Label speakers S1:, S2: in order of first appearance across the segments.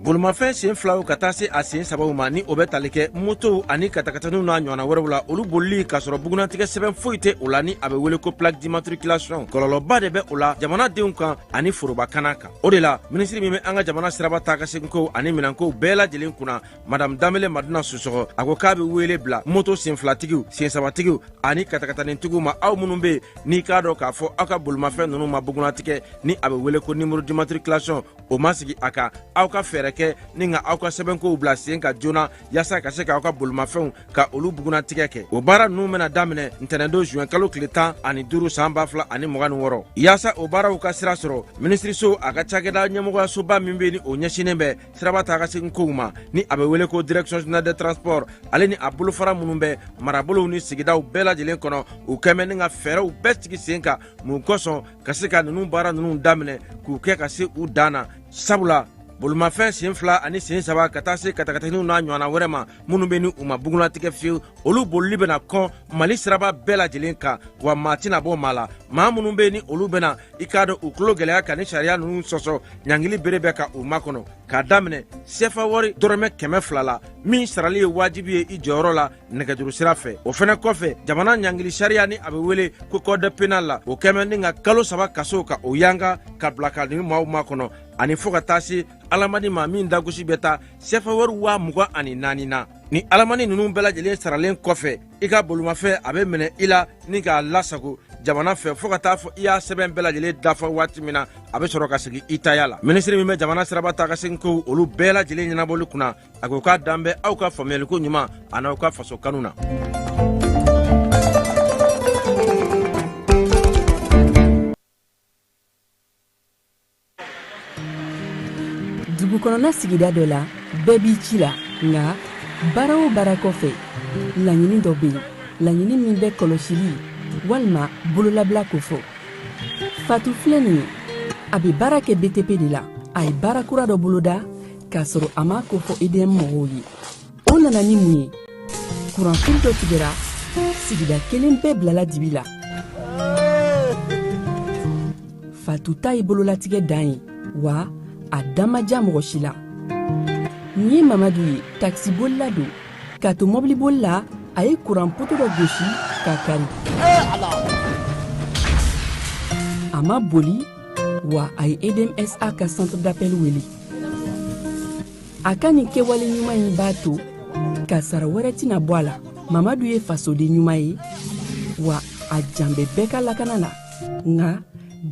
S1: Boulumafɛn sen filaw ka taa se a sen sababu ma ni o bɛ tali kɛ moto ani katakataniw n'a ɲɔgɔnna wɛrɛw la olu bolili k'a sɔrɔ bugunatigɛ sɛbɛn foyi tɛ o la ni a bɛ wele ko plaque d'immatriculation kɔlɔlɔba de bɛ o la jamanadenw kan ani forobakana kan o de la minisiri min bɛ an ka jamana siraba taa ka segin ko ani minɛnkow bɛɛ lajɛlen kunna madame Danbele Maduna Sisɔgɔ a ko k'a bɛ wele bila moto sen filatigiw sen sabatigiw ani katakatanitigiw ma aw minnu bɛ n'i k'a dɔn k'a fɔ aw ka bolimafɛn ninnu ma bugunatigɛ ni a bɛ wele ko numéro d'immatriculation o ma sigi a kan aw ka fɛɛrɛ kɛ ni ka aw ka sɛbɛnkow bila sen ka joona yaasa ka se k'aw ka bolimafɛnw ka olu bugunatigɛ kɛ o baara ninnu bɛna daminɛ ntɛnɛndon juin kalo tile 15 san 2026 yaasa o baaraw ka sira sɔrɔ minisiriso a ka cakɛda ɲɛmɔgɔyasoba min bɛ ni o ɲɛsinen bɛ siraba taa ka segin kow ma ni a bɛ wele ko direction générale des transports ale ni a bolofara minnu bɛ marabolow ni sigidaw bɛɛ lajɛlen kɔnɔ u kɛmɛ ni ka fɛɛrɛw bɛɛ sigi sen kan mun kosɔn ka se ka ninnu baara ninnu daminɛ k'u kɛ ka se u dan na sabula bolimafɛn sen fila ani sen saba ka taa se katakataniw n'a ɲɔgɔnna wɛrɛ ma minnu bɛ ni u ma bugunatigɛ fiyewu olu bolili bɛna kɔn mali siraba bɛɛ lajɛlen kan wa maa tɛna bɔ maa la maa minnu bɛ ni olu bɛna i k'a dɔn u tulo gɛlɛya ka ni sariya ninnu sɔsɔ ɲangili bere bɛ ka u makɔnɔ k'a daminɛ sefa wari dɔrɔmɛ 200 la min sarali ye wajibi ye i jɔyɔrɔ la nɛgɛjuru sira fɛ o fɛnɛ kɔfɛ jamana ɲangili sariya ni a bɛ wele ko code pénal la o kɛmɛ ni ka kalo 3 kaso ka o yanga ka bila ka ni maaw makɔnɔ ani fo ka taa se alamani ma min dagosi bɛ taa sefa wari 24,000 na ni alamani ninnu bɛɛ lajɛlen saralen kɔfɛ i ka bolimafɛn a bɛ minɛ i la ni k'a lasago jamana fɛ fo ka taa fɔ i y'a sɛbɛn bɛɛ lajɛlen dafa waati min na a bɛ sɔrɔ ka segin i taya la minisiri min bɛ jamana siraba taa ka segin ko olu bɛɛ lajɛlen ɲɛnabɔli kunna a ko k'a dan bɛ aw ka faamuyaliko ɲuman a n'aw ka faso kanu na.
S2: Dugukɔnɔna sigida dɔ la bɛɛ b'i ci la nka baara o baara kɔfɛ laɲini dɔ bɛ yen laɲini min bɛ kɔlɔsili walima bololabila ko fɔ Fatu filɛ nin ye a bɛ baara kɛ BTP de la a ye baara kura dɔ boloda k'a sɔrɔ a ma ko fɔ EDM mɔgɔw ye o nana ni mun ye kuranfili dɔ tigɛra sigida kelen bɛɛ bilala dibi la Fatu ta ye bololatigɛ dan ye wa a damaja mɔgɔ si la nin ye Mamadu ye taxibolila don k'a to mɔbiliboli la a ye kuran poto dɔ gosi k'a kari a ma boli wa a ye EDMSA ka centre d'appel wele a ka nin kɛwale ɲuman in b'a to ka sara wɛrɛ tɛna bɔ a la Mamadu ye fasoden ɲuman ye wa a jan bɛ bɛɛ ka lakana la nka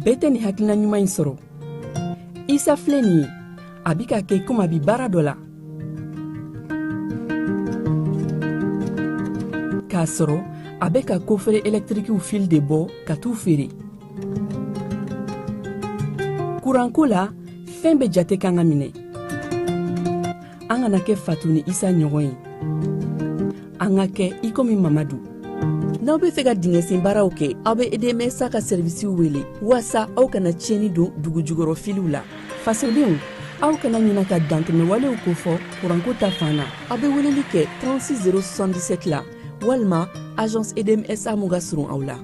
S2: bɛɛ tɛ nin hakilina ɲuman in sɔrɔ Isa filɛ nin ye a bi ka kɛ komi a bi baara dɔ la k'a sɔrɔ a bɛ ka kofere électrique fil de bɔ ka t'u feere kuranko la fɛn bɛ jate kan ka minɛ an kana kɛ Fatu ni Isa ɲɔgɔn ye an ka kɛ i komi Mamadu n'aw bɛ fɛ ka dingɛsen baaraw kɛ aw bɛ EDMSA ka service wele waasa aw kana tiɲɛni don dugujukɔrɔ filiw la fasodenw aw kana ɲina ka dantɛmɛwalew ko fɔ kuranko ta fan na aw bɛ weleli kɛ 36077 la walima agence EDMSA mun ka surun aw la.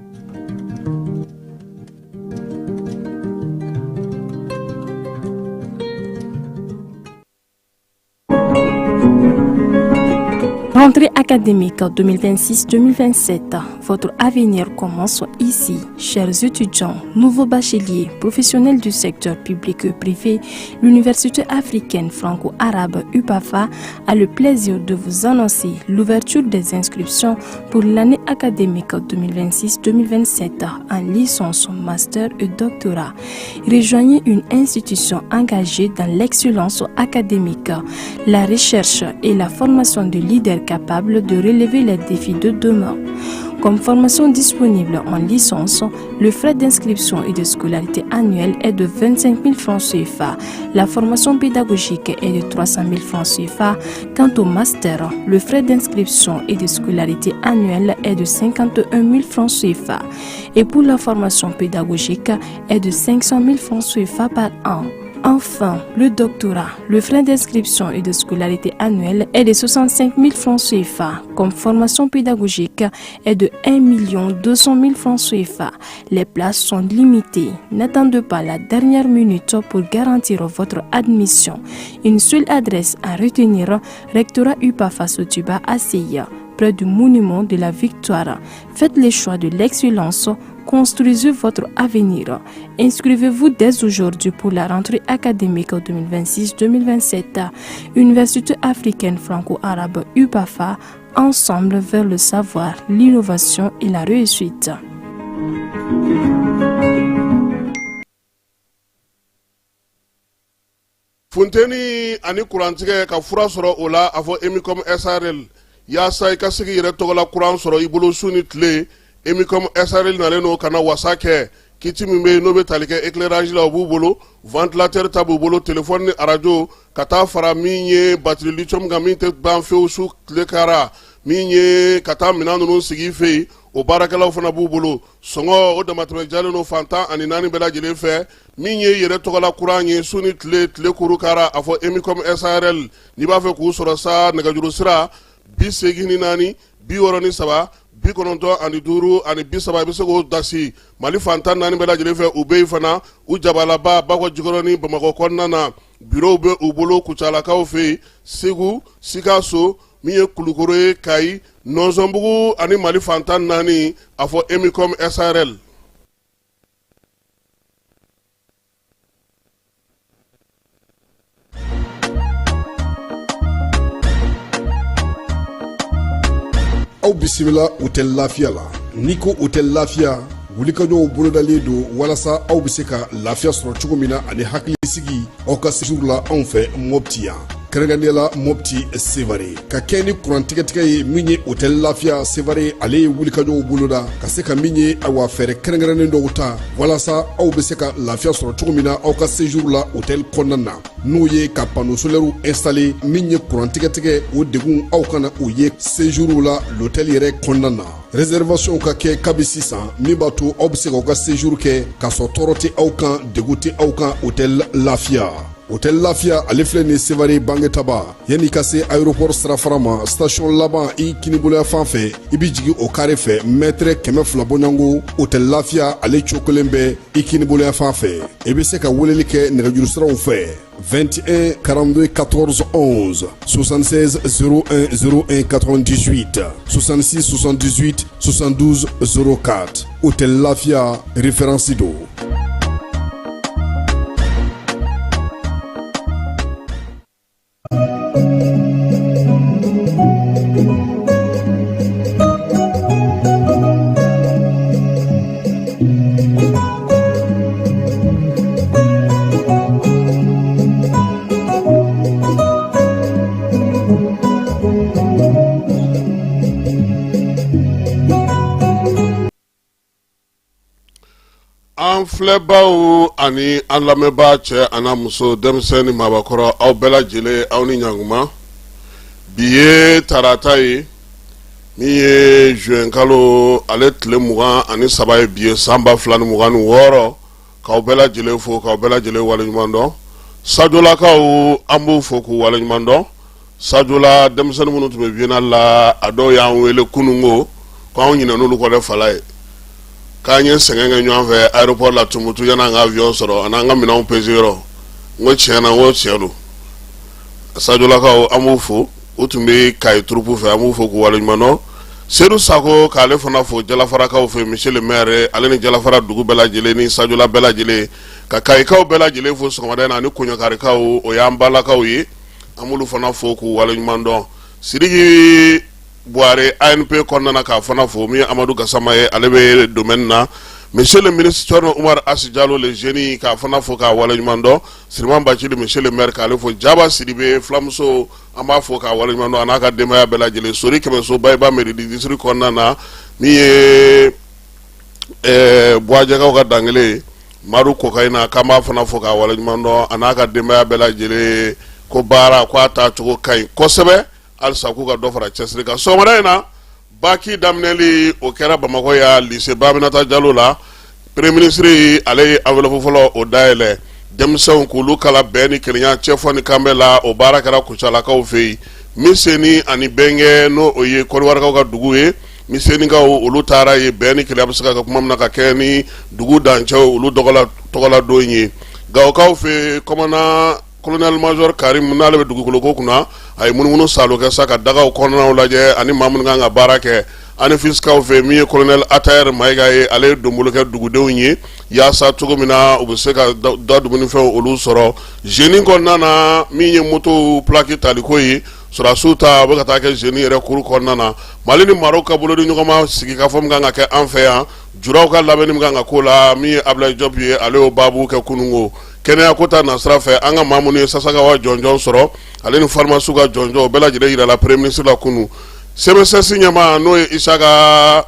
S3: Rentrée académique 2026-2027, votre avenir commence ici. Chers étudiants, nouveaux bacheliers, professionnels du secteur public et privé, l'Université africaine franco-arabe UPAFA a le plaisir de vous annoncer l'ouverture des inscriptions pour l'année académique 2026-2027 en licence, master et doctorat. Rejoignez une institution engagée dans l'excellence académique, la recherche et la formation de leaders capables de relever les défis de demain. Comme formation disponible en licence, le frais d'inscription et de scolarité annuelle est de 25 000 francs CFA. La formation pédagogique est de 300 000 francs CFA. Quant au master, le frais d'inscription et de scolarité annuelle est de 51 000 francs CFA. Et pour la formation pédagogique est de 500 000 francs CFA par an. Enfin, le doctorat, le frais d'inscription et de scolarité annuel est de 65 000 francs CFA, comme formation pédagogique est de 1 200 000 francs CFA. Les places sont limitées. N'attendez pas la dernière minute pour garantir votre admission. Une seule adresse à retenir, rectorat UPAFA Sotuba à Seya, près du monument de la Victoire. Faites le choix de l'excellence. Construisez votre avenir. Inscrivez-vous dès aujourd'hui pour la rentrée académique 2026-2027. Université africaine franco-arabe UPAFA, ensemble vers le savoir, l'innovation et la réussite.
S4: Funteni ani kurantige ka fura sɔrɔ o la a fɔ Emicom SRL yaasa i ka se k'i yɛrɛ tɔgɔ la kuran sɔrɔ i bolo su ni tile. Emicom SRL nalen no kana wasa kɛ kiti min bɛ n'o bɛ tali kɛ éclairage la o b'u bolo ventilateur ta b'u bolo téléphone ni radio ka taa fara min ye batterie lithium kan min tɛ ban fewu su tile kara min ye ka taa minɛn ninnu sigi i fɛ yen o baarakɛlaw fana b'u bolo sɔngɔ o damatɛmɛ jalen no fantan ani naani bɛɛ lajɛlen fɛ min ye yɛrɛ tɔgɔla kuran ye su ni tile kuru kara a fɔ Emicom SRL n'i b'a fɛ k'u sɔrɔ sa nɛgɛjuru sira 84 63 95 ani 5 ani 30 i bɛ se k'o dasi Mali fantan naani bɛɛ lajɛlen fɛ u bɛ yen fana u jabalaba Bakɔ Jikɔrɔ ni Bamakɔ kɔnɔna na bureau bɛ u bolo Kucalakaw fɛ yen Segu Sikaso min ye Kulukoro ye Kayi Nɔnsɔnbugu ani Mali fantan naani a fɔ Emicom SRL.
S5: Aw bisimila hôtel Lafiya la n'i ko hôtel Lafiya wulikajɔw bolodalen don walasa aw bɛ se ka lafiya sɔrɔ cogo min na ani hakilisigi aw ka séjour la anw fɛ Mopti yan kɛrɛnkɛrɛnnenya la Mopti Sevare ka kɛ ni kurantigɛtigɛ ye min ye hôtel Lafiya Sevare ale ye wulikajɔw boloda ka se ka min ye awa fɛɛrɛ kɛrɛnkɛrɛnnen dɔw ta walasa aw bɛ se ka lafiya sɔrɔ cogo min na aw ka séjour la hôtel kɔnɔna na n'o ye ka panneau solaire installé min ye kurantigɛtigɛ o degun aw kana o ye séjour la l'hôtel yɛrɛ kɔnɔna na réservation ka kɛ kabi sisan min b'a to aw bɛ se k'aw ka séjour kɛ k'a sɔrɔ tɔɔrɔ tɛ aw kan degun tɛ aw kan hôtel Lafiya. Hôtel Lafiya ale filɛ nin Sevare Bangetaba yanni ka se aéroport sirafara ma station laban i kiniboloya fan fɛ i bi jigin o carré fɛ mètre 200 bɔɲango Hôtel Lafiya ale cokolen bɛ i kiniboloya fan fɛ i bɛ se ka weleli kɛ nɛgɛjuru siraw fɛ 21 42 14 11 76 01 01 98 66 78 72 04 Hôtel Lafiya référence do.
S4: An filɛbaw ani an lamɛnbaa cɛ ana muso denmisɛn ni maabakɔrɔ aw bɛɛ lajɛlen aw ni ɲankuma bi ye tarata ye min ye juin kalo ale tile 23 ye bi ye san 2026 k'aw bɛɛ lajɛlen fo k'aw bɛɛ lajɛlen waleɲuman dɔn Sajolakaw an b'u fo k'u waleɲuman dɔn Sajola denmisɛnnin minnu tun bɛ Vienna la a dɔw y'an wele kunungo k'anw ɲinɛ n'olu kɔ dɛ fala ye k'an ye sɛgɛn kɛ ɲɔgɔn fɛ aéroport la Tumutu yanni an ka avion sɔrɔ ani an ka minɛnw pesé yɔrɔ n ko tiɲɛ na n ko tiɲɛ don Sajolakaw an b'u fo u tun bɛ Kayi turupu fɛ an b'u fo k'u waleɲuman dɔn Seydou Sako k'ale fana fo Jalafarakaw fɛ monsieur le maire ale ni Jalafara dugu bɛɛ lajɛlen ni Sajola bɛɛ lajɛlen ka Kayikaw bɛɛ lajɛlen fo sɔgɔmada in na ani Koɲɔkarikaw o y'an balakaw ye an b'olu fana fo k'u waleɲuman dɔn Sidiki Buhari ANP kɔnɔna na k'a fana fo min ye Amadou Gassama ye ale bɛ domaine na monsieur le ministre Thierno Oumar Assi Diallo le jeune k'a fana fo k'a waleɲuman dɔn Siriman Bachili monsieur le maire k'ale fo Jaba Sidibe Fulamuso an b'a fo k'a waleɲuman dɔn a n'a ka denbaya bɛɛ lajɛlen Sori Kɛmɛso Bayiba mairie district kɔnɔna na min ye Buwajɛkaw ka dangele ye Madu Kokayina k'an b'a fana fo k'a waleɲuman dɔn a n'a ka denbaya bɛɛ lajɛlen ko baara ko a taa cogo ka ɲi kosɛbɛ alisa k'u ka dɔ fara cɛsiri kan sɔgɔmada in na baki daminɛli o kɛra Bamakɔ ya lycée Baminata Diallo la premier ministre ale ye enveloppe fɔlɔ o dayɛlɛ denmisɛnw k'olu kala bɛɛ ni kelenya cɛfɔ ni kanbɛ la o baara kɛra kucalakaw fɛ yen miseni ani bɛnkɛ n'o o ye kɔrɔwarikaw ka dugu ye misenikaw olu taara ye bɛɛ ni kelenya bɛ se ka kɛ kuma min na ka kɛ ni dugu dancɛw olu tɔgɔla don ye gawokaw fɛ kɔmana colonel major Karim n'ale bɛ dugukoloko kunna a ye munumunu salo kɛ sa ka dagaw kɔnɔnaw lajɛ ani maa minnu kan ka baara kɛ ani fiskaw fɛ min ye colonel Atayer Mayiga ye ale ye donbolo kɛ dugudenw ye yaasa cogo min na u bɛ se ka da dumunifɛnw olu sɔrɔ jeune kɔnɔna na min ye moto plaki taliko ye sɔrɔdasiw ta u bɛ ka taa kɛ jeune yɛrɛ kuru kɔnɔna na Mali ni Maroc ka bolo di ɲɔgɔn ma sigi ka fɔ min kan ka kɛ an fɛ yan juraw ka labɛnni min kan ka k'o la min ye Ablaye Diop ye ale y'o baabu kɛ kunungo kɛnɛya ko ta nasira fɛ an ka maa minnu ye Sasakawa jɔnjɔn sɔrɔ ale ni Farmasiw ka jɔnjɔn o bɛɛ lajɛlen yirala premier ministre la kunu CMSS ɲɛmaa n'o ye Isaka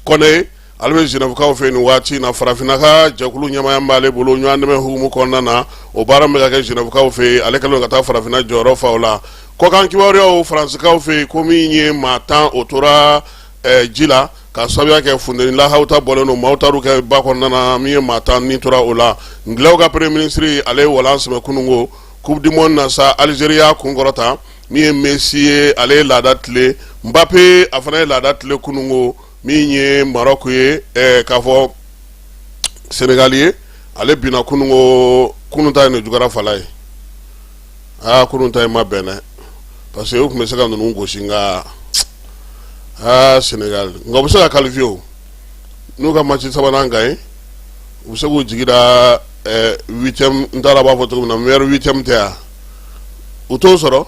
S4: Kɔnɛ ale bɛ Genève-kaw fɛ nin waati na farafinna ka jɛkulu ɲɛmaaya b'ale bolo ɲɔgɔn dɛmɛ hukumu kɔnɔna na o baara bɛ ka kɛ Genève-kaw fɛ ale kɛlen ka taa farafinna jɔyɔrɔ fa o la kɔkan kibaruyaw Faransikaw fɛ ko min ye maa 10 o tora ji la ka sababuya kɛ funteni lahawta bɔlen don maaw taar'u kɛ ba kɔnɔna na min ye maa 10 ni tora o la Ngilaw ka premier ministre ale ye walan sɛbɛ kunungo Coupe du monde na sa Algérie kunkɔrɔta min ye Messi ye ale ye laada tile Mbappé a fana ye laada tile kunungo min ye Maroc ye k'a fɔ Sénégal ye ale bina kunungo kununta ye jugara fala ye kununta ye ma bɛn dɛ parce que u tun bɛ se ka ninnu gosi nka Sénégal nka u bɛ se ka qualifier o n'u ka match sabanan gagne u bɛ se k'u jigi da 8e n t'a la b'a fɔ cogo min na meilleur 8e tɛ yan u t'o sɔrɔ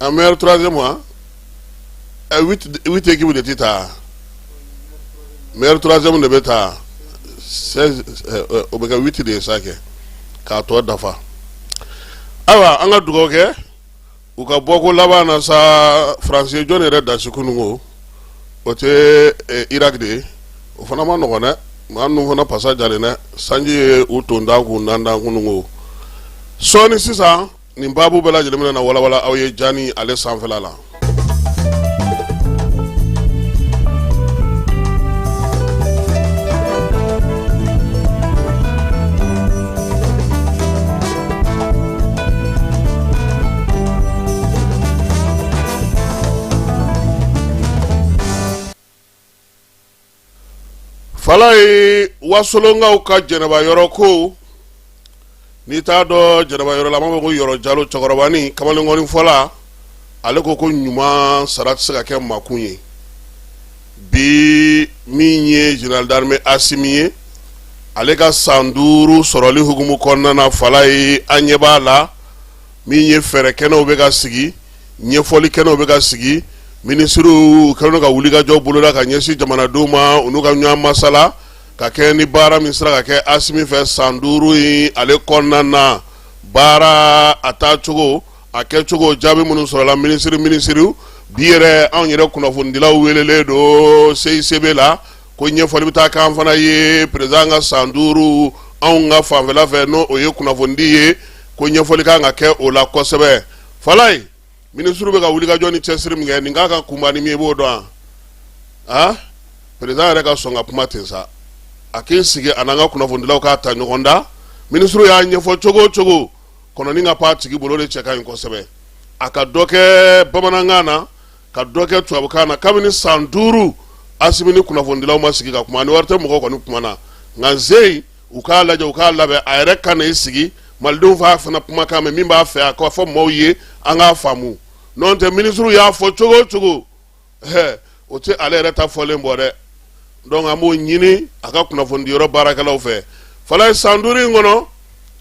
S4: un meilleur 3e wa 8 équipes de ti ta meilleur 3e de bɛ ta 16 o bɛ kɛ 8 de ye sa kɛ k'a tɔ dafa ayiwa an ka dugawu kɛ u ka bɔko laban na sa Faransi jɔn yɛrɛ dasi kunungo o tɛ Irak de ye o fana ma nɔgɔn dɛ maa ninnu fana pasa jalen dɛ sanji ye u ton da k'u nan da kunungo sɔɔni sisan nin baabu bɛɛ lajɛlen bɛna na walawala aw ye Jani ale sanfɛla la. Fala ye wasolongaw ka Jɛnɛba yɔrɔ ko n'i t'a dɔn Jɛnɛba yɔrɔ la an b'a fɔ ko Yɔrɔ Jalo cɛkɔrɔbani kamalenkɔni fɔla ale ko ɲuman sara tɛ se ka kɛ makun ye bi min ye général d'armée Asimi ye ale ka san 5 sɔrɔli hukumu kɔnɔna na Fala ye an ɲɛ b'a la min ye fɛɛrɛ kɛnɛw bɛ ka sigi ɲɛfɔli kɛnɛw bɛ ka sigi ministriw kɛlen ka wulikajɔ boloda ka ɲɛsin jamanadenw ma u n'u ka ɲɔgɔn masala ka kɛ ni baara min sera ka kɛ Asimi fɛ san 5 in ale kɔnɔna na baara a taacogo a kɛcogo jaabi minnu sɔrɔla ministriw bi yɛrɛ anw yɛrɛ kunnafonidilaw welelen don CICB la ko ɲɛfɔli bɛ taa k'an fana ye président ka san 5 anw ka fanfɛla fɛ n'o o ye kunnafonidi ye ko ɲɛfɔli kan ka kɛ o la kosɛbɛ Fala ye ministre bɛ ka wulikajɔ ni cɛsiri min kɛ nin k'a ka kunba ni min ye i b'o dɔn wa président yɛrɛ ka sɔn ka kuma ten sa a k'i sigi a n'an ka kunnafonidilaw k'a ta ɲɔgɔn da ministre y'a ɲɛfɔ cogo o cogo kɔnɔni ka pan tigi bolo de cɛ ka ɲi kosɛbɛ a ka dɔ kɛ bamanankan na ka dɔ kɛ tubabukan na kabini san 5 Asimi ni kunnafonidilaw ma sigi ka kuma ni wari tɛ mɔgɔw kɔni kuma na nka Zeyi u k'a lajɛ u k'a labɛn a yɛrɛ ka na i sigi malidenw fana kumakan mɛn min b'a fɛ a k'a fɔ maaw ye an k'a faamu n'o tɛ ministre y'a fɔ cogo o cogo o tɛ ale yɛrɛ ta fɔlen bɔ dɛ donc an b'o ɲini a ka kunnafonidiyɔrɔ baarakɛlaw fɛ Fala ye san 5 in kɔnɔ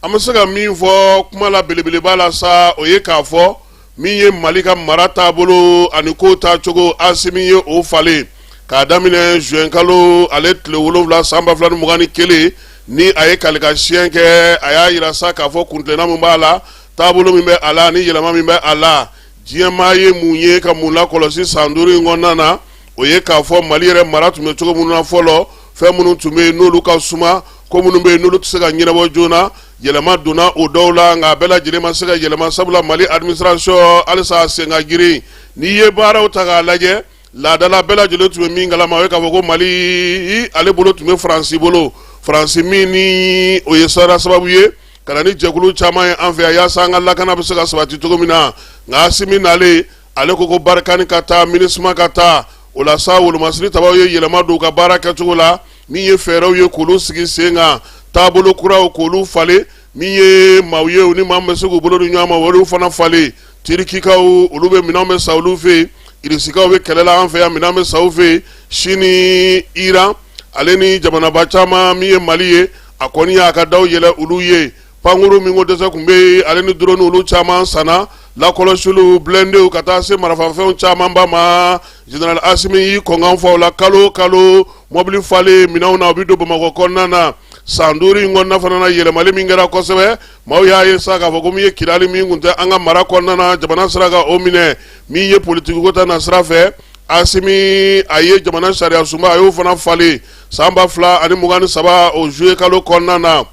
S4: an bɛ se ka min fɔ kuma la belebeleba la sa o ye k'a fɔ min ye Mali ka mara taabolo ani ko taacogo Asimi ye o falen k'a daminɛ juin kalo ale tile 7 san 2021 ni a ye kalikan kɛ a y'a yira sa k'a fɔ kuntilenna min b'a la taabolo min bɛ a la ni yɛlɛma min bɛ a la diɲɛmaa ye mun ye ka mun lakɔlɔsi san 5 in kɔnɔna na o ye k'a fɔ Mali yɛrɛ mara tun bɛ cogo minnu na fɔlɔ fɛn minnu tun bɛ yen n'olu ka suma ko minnu bɛ yen n'olu tɛ se ka ɲɛnabɔ joona yɛlɛma donna o dɔw la nka a bɛɛ lajɛlen ma se ka yɛlɛma sabula Mali administration halisa a sen ka girin n'i ye baaraw ta k'a lajɛ laadala bɛɛ lajɛlen tun bɛ min kalama o ye k'a fɔ ko Mali ale bolo tun bɛ Faransi bolo faransi min ni o ye sara sababu ye ka na ni jɛkulu caman ye an fɛ yan yaasa an ka lakana bɛ se ka sabati cogo min na nka Asimi nalen ale ko ko barikani ka taa minisma ka taa o la sa wolomasiri tabaw ye yɛlɛma don u ka baara kɛcogo la min ye fɛɛrɛw ye k'olu sigi sen kan taabolo kuraw k'olu falen min ye maaw ye u ni maa min bɛ se k'u bolo di ɲɔgɔn ma olu fana falen tirikikaw olu bɛ minɛnw bɛ sa olu fɛ yen irisikaw bɛ kɛlɛ la an fɛ yan minɛn bɛ sa u fɛ yen Sini Iran ale ni jamanaba caman min ye Mali ye a kɔni y'a ka daw yɛlɛ olu ye pankuru min ko dɛsɛ tun bɛ yen ale ni drone olu caman sanna lakɔlɔsiliw blendew ka taa se marafafɛnw caman ba ma General Asimi y'i kɔnkan fɔ o la kalo kalo mɔbili falen minɛnw na u bɛ don Bamakɔ kɔnɔna na san 5 in kɔnɔna fana na yɛlɛmali min kɛra kosɛbɛ maaw y'a ye sa k'a fɔ ko min ye kirali min kun tɛ an ka mara kɔnɔna na jamana sera ka o minɛ min ye politiki ko ta na sira fɛ Asimi a ye jamana sariya sunba a y'o fana falen san 2023 o juillet kalo kɔnɔna na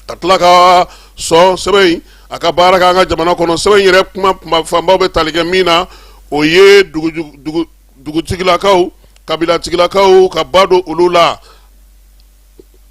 S4: ka tila ka sɔn sɛbɛn in a ka baara kɛ an ka jamana kɔnɔ sɛbɛn in yɛrɛ kuma fanbaw bɛ tali kɛ min na o ye dugutigilakaw kabilatigilakaw ka ba don olu la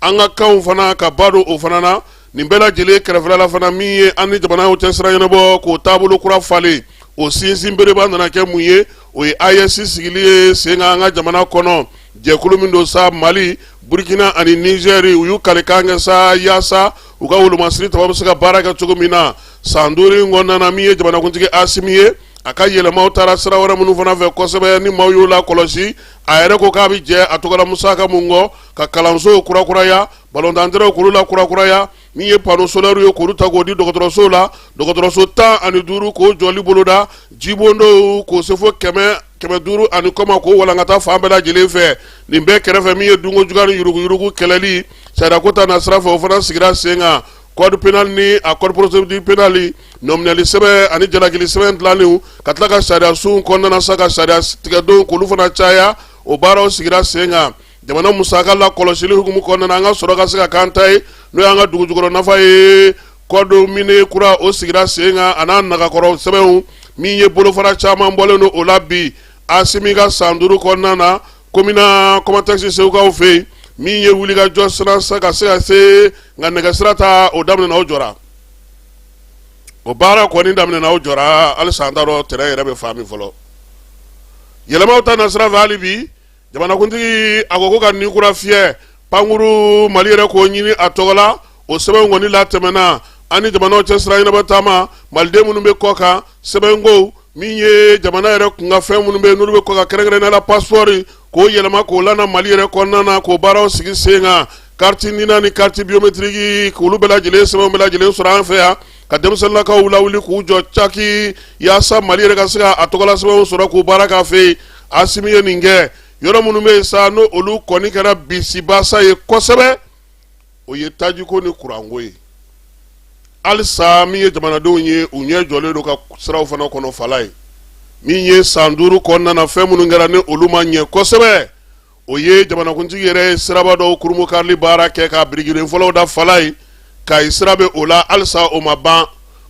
S4: an ka kanw fana ka ba don o fana na nin bɛɛ lajɛlen kɛrɛfɛla fana min ye an ni jamana y'o cɛ sira ɲɛnabɔ k'o taabolo kura falen o sinsin bereba nana kɛ mun ye o ye AES sigili ye sen kan an ka jamana kɔnɔ jɛkulu min don sa Mali Burkina ani Niger u y'u kalikan kɛ sa yaasa u ka wolomasiri taba bɛ se ka baara kɛ cogo min na san 5 in kɔnɔna na min ye jamanakuntigi Asimi ye a ka yɛlɛmaw taara sira wɛrɛ minnu fana fɛ kosɛbɛ ni maaw y'o la kɔlɔsi a yɛrɛ ko k'a bɛ jɛ a tɔgɔla musaka mun kɔ ka kalansow kurakuraya balontanterew k'olu la kurakuraya min ye panneau solaire ye k'olu ta k'o di dɔgɔtɔrɔso la dɔgɔtɔrɔso 15 k'o jɔli boloda jibondow k'o se fo 500 ani kɔma k'o walankata fan bɛɛ lajɛlen fɛ nin bɛɛ kɛrɛfɛ min ye dunko juguya ni yuruguyurugu kɛlɛli sariyako ta na sira fɛ o fana sigira sen kan code pénal ni a code procédure pénale nominali sɛbɛn ani jalakili sɛbɛn dilanliw ka tila ka sariya sun kɔnɔna sa ka sariya tigɛdon k'olu fana caya o baaraw sigira sen kan jamana musaka la kɔlɔsili hukumu kɔnɔna an ka sɔrɔ ka se ka k'an ta ye n'o y'an ka dugujukɔrɔ nafa ye code mine kura o sigira sen kan a n'a nagakɔrɔ sɛbɛnw min ye bolofara caman bɔlen don o la bi Asimi ka san 5 kɔnɔna na komina kɔmatɛksi sewukaw fɛ yen min ye wulikajɔ sira ka se ka se nka nɛgɛsira ta o daminɛna o jɔra o baara kɔni daminɛna o jɔra halisa an t'a dɔn terrain yɛrɛ bɛ fan min fɔlɔ yɛlɛmaw ta na sira fɛ hali bi jamanakuntigi a ko ka nin kura fiyɛ pankuru Mali yɛrɛ k'o ɲini a tɔgɔ la o sɛbɛn kɔni latɛmɛna an ni jamanaw cɛ sira ɲɛnabɔ taama maliden minnu bɛ kɔ kan sɛbɛnko min ye jamana yɛrɛ kun ka fɛn minnu bɛ yen n'olu bɛ kɔ ka kɛrɛnkɛrɛnnenya la passeport k'o yɛlɛma k'o lana Mali yɛrɛ kɔnɔna na k'o baaraw sigi sen kan carte nina ni carte biométrique k'olu bɛɛ lajɛlen sɛbɛnw bɛɛ lajɛlen sɔrɔ an fɛ yan ka denmisɛnninlakaw lawuli k'u jɔ caki yaasa Mali yɛrɛ ka se ka a tɔgɔla sɛbɛnw sɔrɔ k'u baara k'a fɛ yen Asimi ye nin kɛ yɔrɔ minnu bɛ yen sa n'o olu kɔni kɛra bisibasa ye kosɛbɛ o ye tajiko ni kuranko ye halisa min ye jamanadenw ye u ɲɛ jɔlen don ka siraw fana kɔnɔ fala ye min ye san 5 kɔnɔna na fɛn minnu kɛra ni olu ma ɲɛ kosɛbɛ o ye jamanakuntigi yɛrɛ ye siraba dɔw kurumu karili baara kɛ ka birigilen fɔlɔw da fala ye ka i sira bɛ o la halisa o ma ban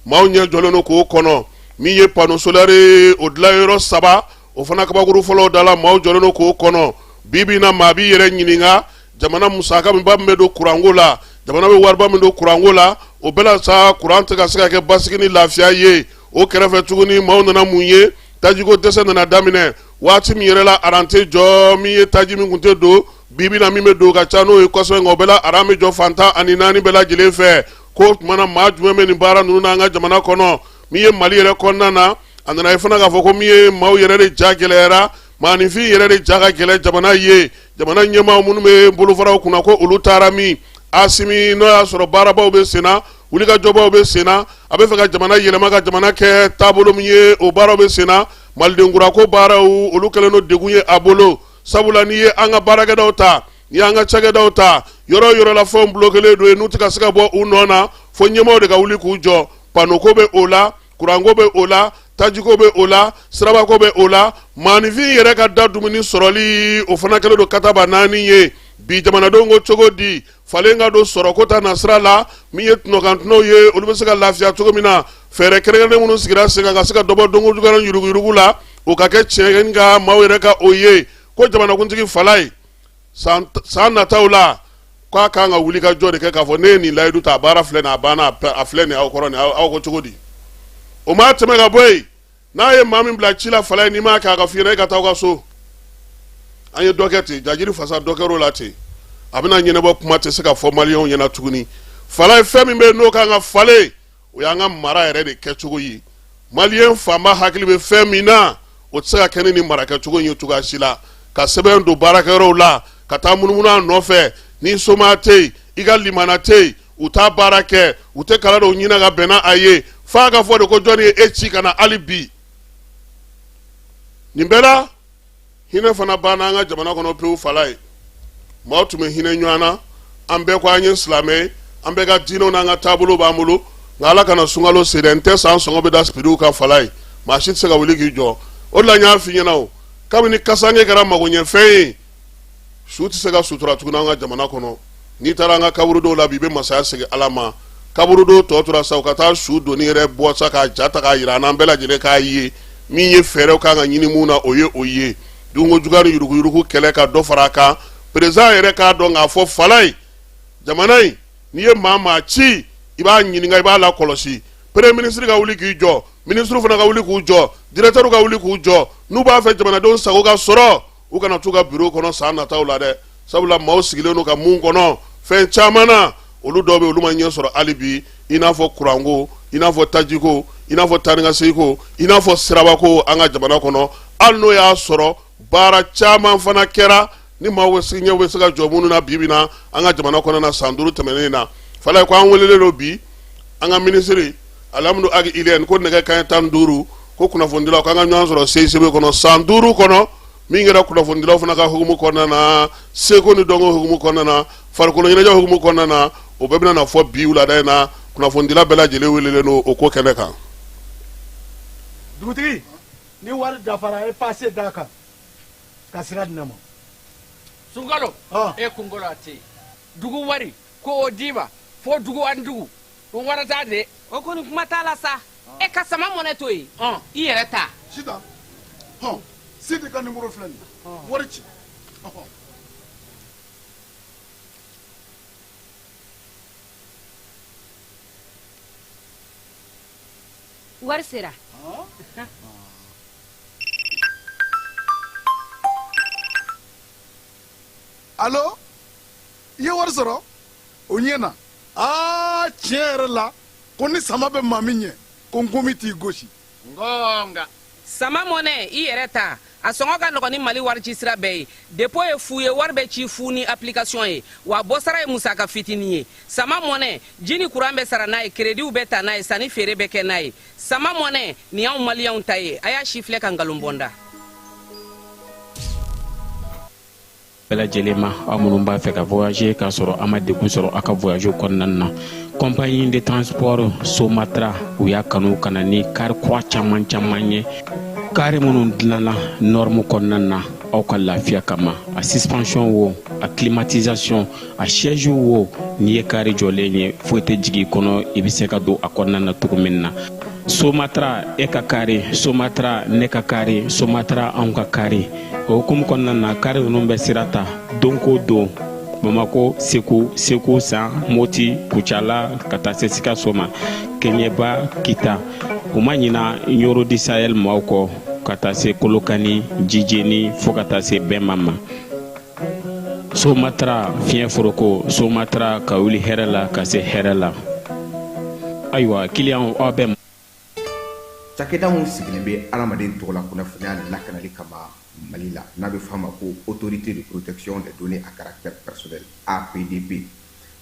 S4: maaw ɲɛ jɔlen don k'o kɔnɔ min ye panneau solaire o dilanyɔrɔ 3 o fana kabakuru fɔlɔw da la maaw jɔlen don k'o kɔnɔ bibi na maa b'i yɛrɛ ɲininka jamana musaka min ba min bɛ don kuranko la jamana bɛ wariba min don kuranko la o bɛɛ la sa kuran tɛ ka se ka kɛ basigi ni lafiya ye o kɛrɛfɛ tuguni maaw nana mun ye tajiko dɛsɛ nana daminɛ waati min yɛrɛ la aran tɛ jɔ min ye taji min kun tɛ don bibi na min bɛ don ka ca n'o ye kosɛbɛ nka o bɛɛ la aran bɛ jɔ fantan ani 4 bɛɛ lajɛlen fɛ ko tuma na maa jumɛn bɛ nin baara ninnu na an ka jamana kɔnɔ min ye Mali yɛrɛ kɔnɔna na a nana ye fana k'a fɔ ko min ye maaw yɛrɛ de ja gɛlɛyara maaninfin yɛrɛ de ja ka gɛlɛ jamana ye jamana ɲɛmaaw minnu bɛ bolofaraw kunna ko olu taara min Asimi n'o y'a sɔrɔ baarabaw bɛ sen na wulikajɔbaw bɛ sen na a bɛ fɛ ka jamana yɛlɛma ka jamana kɛ taabolo min ye o baaraw bɛ sen na malidenkurako baaraw olu kɛlen don degun ye a bolo sabula n'i ye an ka baarakɛdaw ta n'i y'an ka cakɛdaw ta yɔrɔ o yɔrɔ la fɛnw bloquelen don yen n'u tɛ ka se ka bɔ u nɔ na fo ɲɛmaaw de ka wuli k'u jɔ panoko bɛ o la kuranko bɛ o la tajiko bɛ o la sirabako bɛ o la maaninfin yɛrɛ ka da dumuni sɔrɔli o fana kɛlen don kataba 4 ye bi jamanadenw ko cogo di falen ka don sɔrɔko ta nasira la min ye tunɔkantunɔw ye olu bɛ se ka lafiya cogo min na fɛɛrɛ kɛrɛnkɛrɛnnen minnu sigira sen kan ka se ka dɔbɔ donko juguya ni yuruguyurugu la o ka kɛ tiɲɛ nka maaw yɛrɛ ka o ye ko jamanakuntigi fala ye san nataw la ko a kan ka wuli ka jɔ de kɛ k'a fɔ ne ye nin layidu ta a baara filɛ nin a banna a filɛ nin aw kɔrɔ nin aw ko cogo di o ma tɛmɛ ka bɔ yen n'a ye maa min bila ci la fala ye n'i m'a kɛ a ka f'i ɲɛna e ka taa aw ka so an ye dɔ kɛ ten jajiri fasa dɔ kɛr'o la ten a bɛna ɲɛnabɔ kuma tɛ se ka fɔ maliyɛnw ɲɛna tuguni fala ye fɛn min bɛ yen n'o kan ka falen o y'an ka mara yɛrɛ de kɛcogo ye maliyɛn fanba hakili bɛ fɛn min na o tɛ se ka kɛ ni marakɛcogo in ye cogoya si la ka sɛbɛn don baarakɛyɔrɔw la ka taa munumunu a nɔfɛ ni soma tɛ yen i ka limana tɛ yen u t'a baara kɛ u tɛ kala dɔw ɲinɛ ka bɛnna a ye f'a ka fɔ de ko jɔnni ye e ci ka na hali bi nin bɛɛ la hinɛ fana banna an ka jamana kɔnɔ pewu fala ye maaw tun bɛ hinɛ ɲɔgɔn na an bɛɛ ko an ye silamɛ ye an bɛɛ ka diinɛw n'an ka taabolo b'an bolo nka ala kana sunkalo se dɛ n tɛ san sɔngɔ bɛ da sipiriw ka fala ye maa si tɛ se ka wuli k'i jɔ o de la n y'a f'i ɲɛna o kabini kasange kɛra magoɲɛfɛn ye su tɛ se ka sutura tuguni an ka jamana kɔnɔ n'i taara an ka kaburu dɔw la bi i bɛ masaya segin ala ma kaburu dɔw tɔ tora sa u ka taa su doni yɛrɛ bɔ sa k'a ja ta k'a jira an n'an bɛɛ lajɛlen k'a ye min ye fɛɛrɛw kan ka ɲini mun na o ye o ye dunko juguya ni yuruguyurugu kɛlɛ ka dɔ fara a kan perezan yɛrɛ k'a dɔn k'a fɔ fala ye jamana in n'i ye maa ci i b'a ɲininka i b'a lakɔlɔsi premier ministre ka wuli k'i jɔ ministre fana ka wuli k'u jɔ directeur ka wuli k'u jɔ n'u b'a fɛ jamanadenw sago ka sɔrɔ u kana t'u ka bureau kɔnɔ san nataw la dɛ sabula maaw sigilen don ka mun kɔnɔ fɛn caman na olu dɔw bɛ olu ma ɲɛ sɔrɔ hali bi i n'a fɔ kuranko i n'a fɔ tajiko i n'a fɔ tanikasegiko i n'a fɔ sirabako an ka jamana kɔnɔ hali n'o y'a sɔrɔ baara caman fana kɛra ni maaw ɲɛ bɛ se ka jɔ minnu na bi bi na an ka jamana kɔnɔ na san 5 tɛmɛnen na fala ye ko an welelen don bi an ka minisiri Alhamdu Agi Ilien ko nɛgɛ kanɲɛ 15 ko kunnafonidilaw k'an ka ɲɔgɔn sɔrɔ CICB kɔnɔ san 5 kɔnɔ min kɛra kunnafonidilaw fana ka hukumu kɔnɔna na seko ni dɔnko hukumu kɔnɔna na farikolo ɲɛnajɛ hukumu kɔnɔna na o bɛɛ bɛna na fɔ bi wulada in na kunnafonidila bɛɛ lajɛlen welelen don o ko kɛnɛ kan.
S6: Dugutigi ni wari dafara e passe d'a kan ka sira di ne ma.
S7: Sunkalo e kunkolo a tɛ dugu wari ko o d'i ma fo dugu ani dugu o wara t'a de.
S8: O kɔni kuma t'a la sa e ka sama mɔnɛ to yen i yɛrɛ ta.
S6: Sida Sidi ka numéro filɛ nin wari ci.
S9: Wari sera.
S6: Allo i ye wari sɔrɔ o ɲɛna tiɲɛ yɛrɛ la ko ni sama bɛ maa min ɲɛ ko n komi t'i gosi.
S7: Ngonga
S8: Sama mɔnɛ i yɛrɛ ta a sɔngɔ ka nɔgɔn ni Mali wari ci sira bɛɛ ye dépôt ye fu ye wari bɛ ci fu ni application ye wa bɔsara ye musaka fitinin ye sama mɔnɛ ji ni courant bɛ sara n'a ye crédit bɛ ta n'a ye sanni feere bɛ kɛ n'a ye sama mɔnɛ nin y'anw maliyɛnw ta ye a y'a si filɛ ka nkalon bɔnda.
S10: bɛɛ lajɛlen ma aw minnu b'a fɛ ka voyager k'a sɔrɔ a ma degun sɔrɔ a ka voyage kɔnɔna na compagnie de transport Somatra u y'a kanu ka na ni kari kura caman ye kari minnu dilanna norme kɔnɔna na aw ka lafiya kama a suspension wo a climatisation a siège wo n'i ye kari jɔlen ye foyi tɛ jigin kɔnɔ i bɛ se ka don a kɔnɔna na cogo min na Somatra e ka kari Somatra ne ka kari Somatra anw ka kari o hukumu kɔnɔna na kari ninnu bɛ sira ta don ko don Bamako Segu San Moti Kucala ka taa se Sikaso ma Keɲeba Kita u ma ɲina Yoro di Sahel maaw kɔ ka taa se Kolokani Jijeni fo ka taa se Bɛnma ma Somatra fiɲɛ foroko Somatra ka wuli hɛrɛ la ka se hɛrɛ la ayiwa kiliyanw aw bɛ
S11: cakɛda mun sigilen bɛ adamaden tɔgɔ la kunnafoniya lakanali kama Mali la n'a bɛ f'a ma ko autorité de protection des données à caractère personnel APDP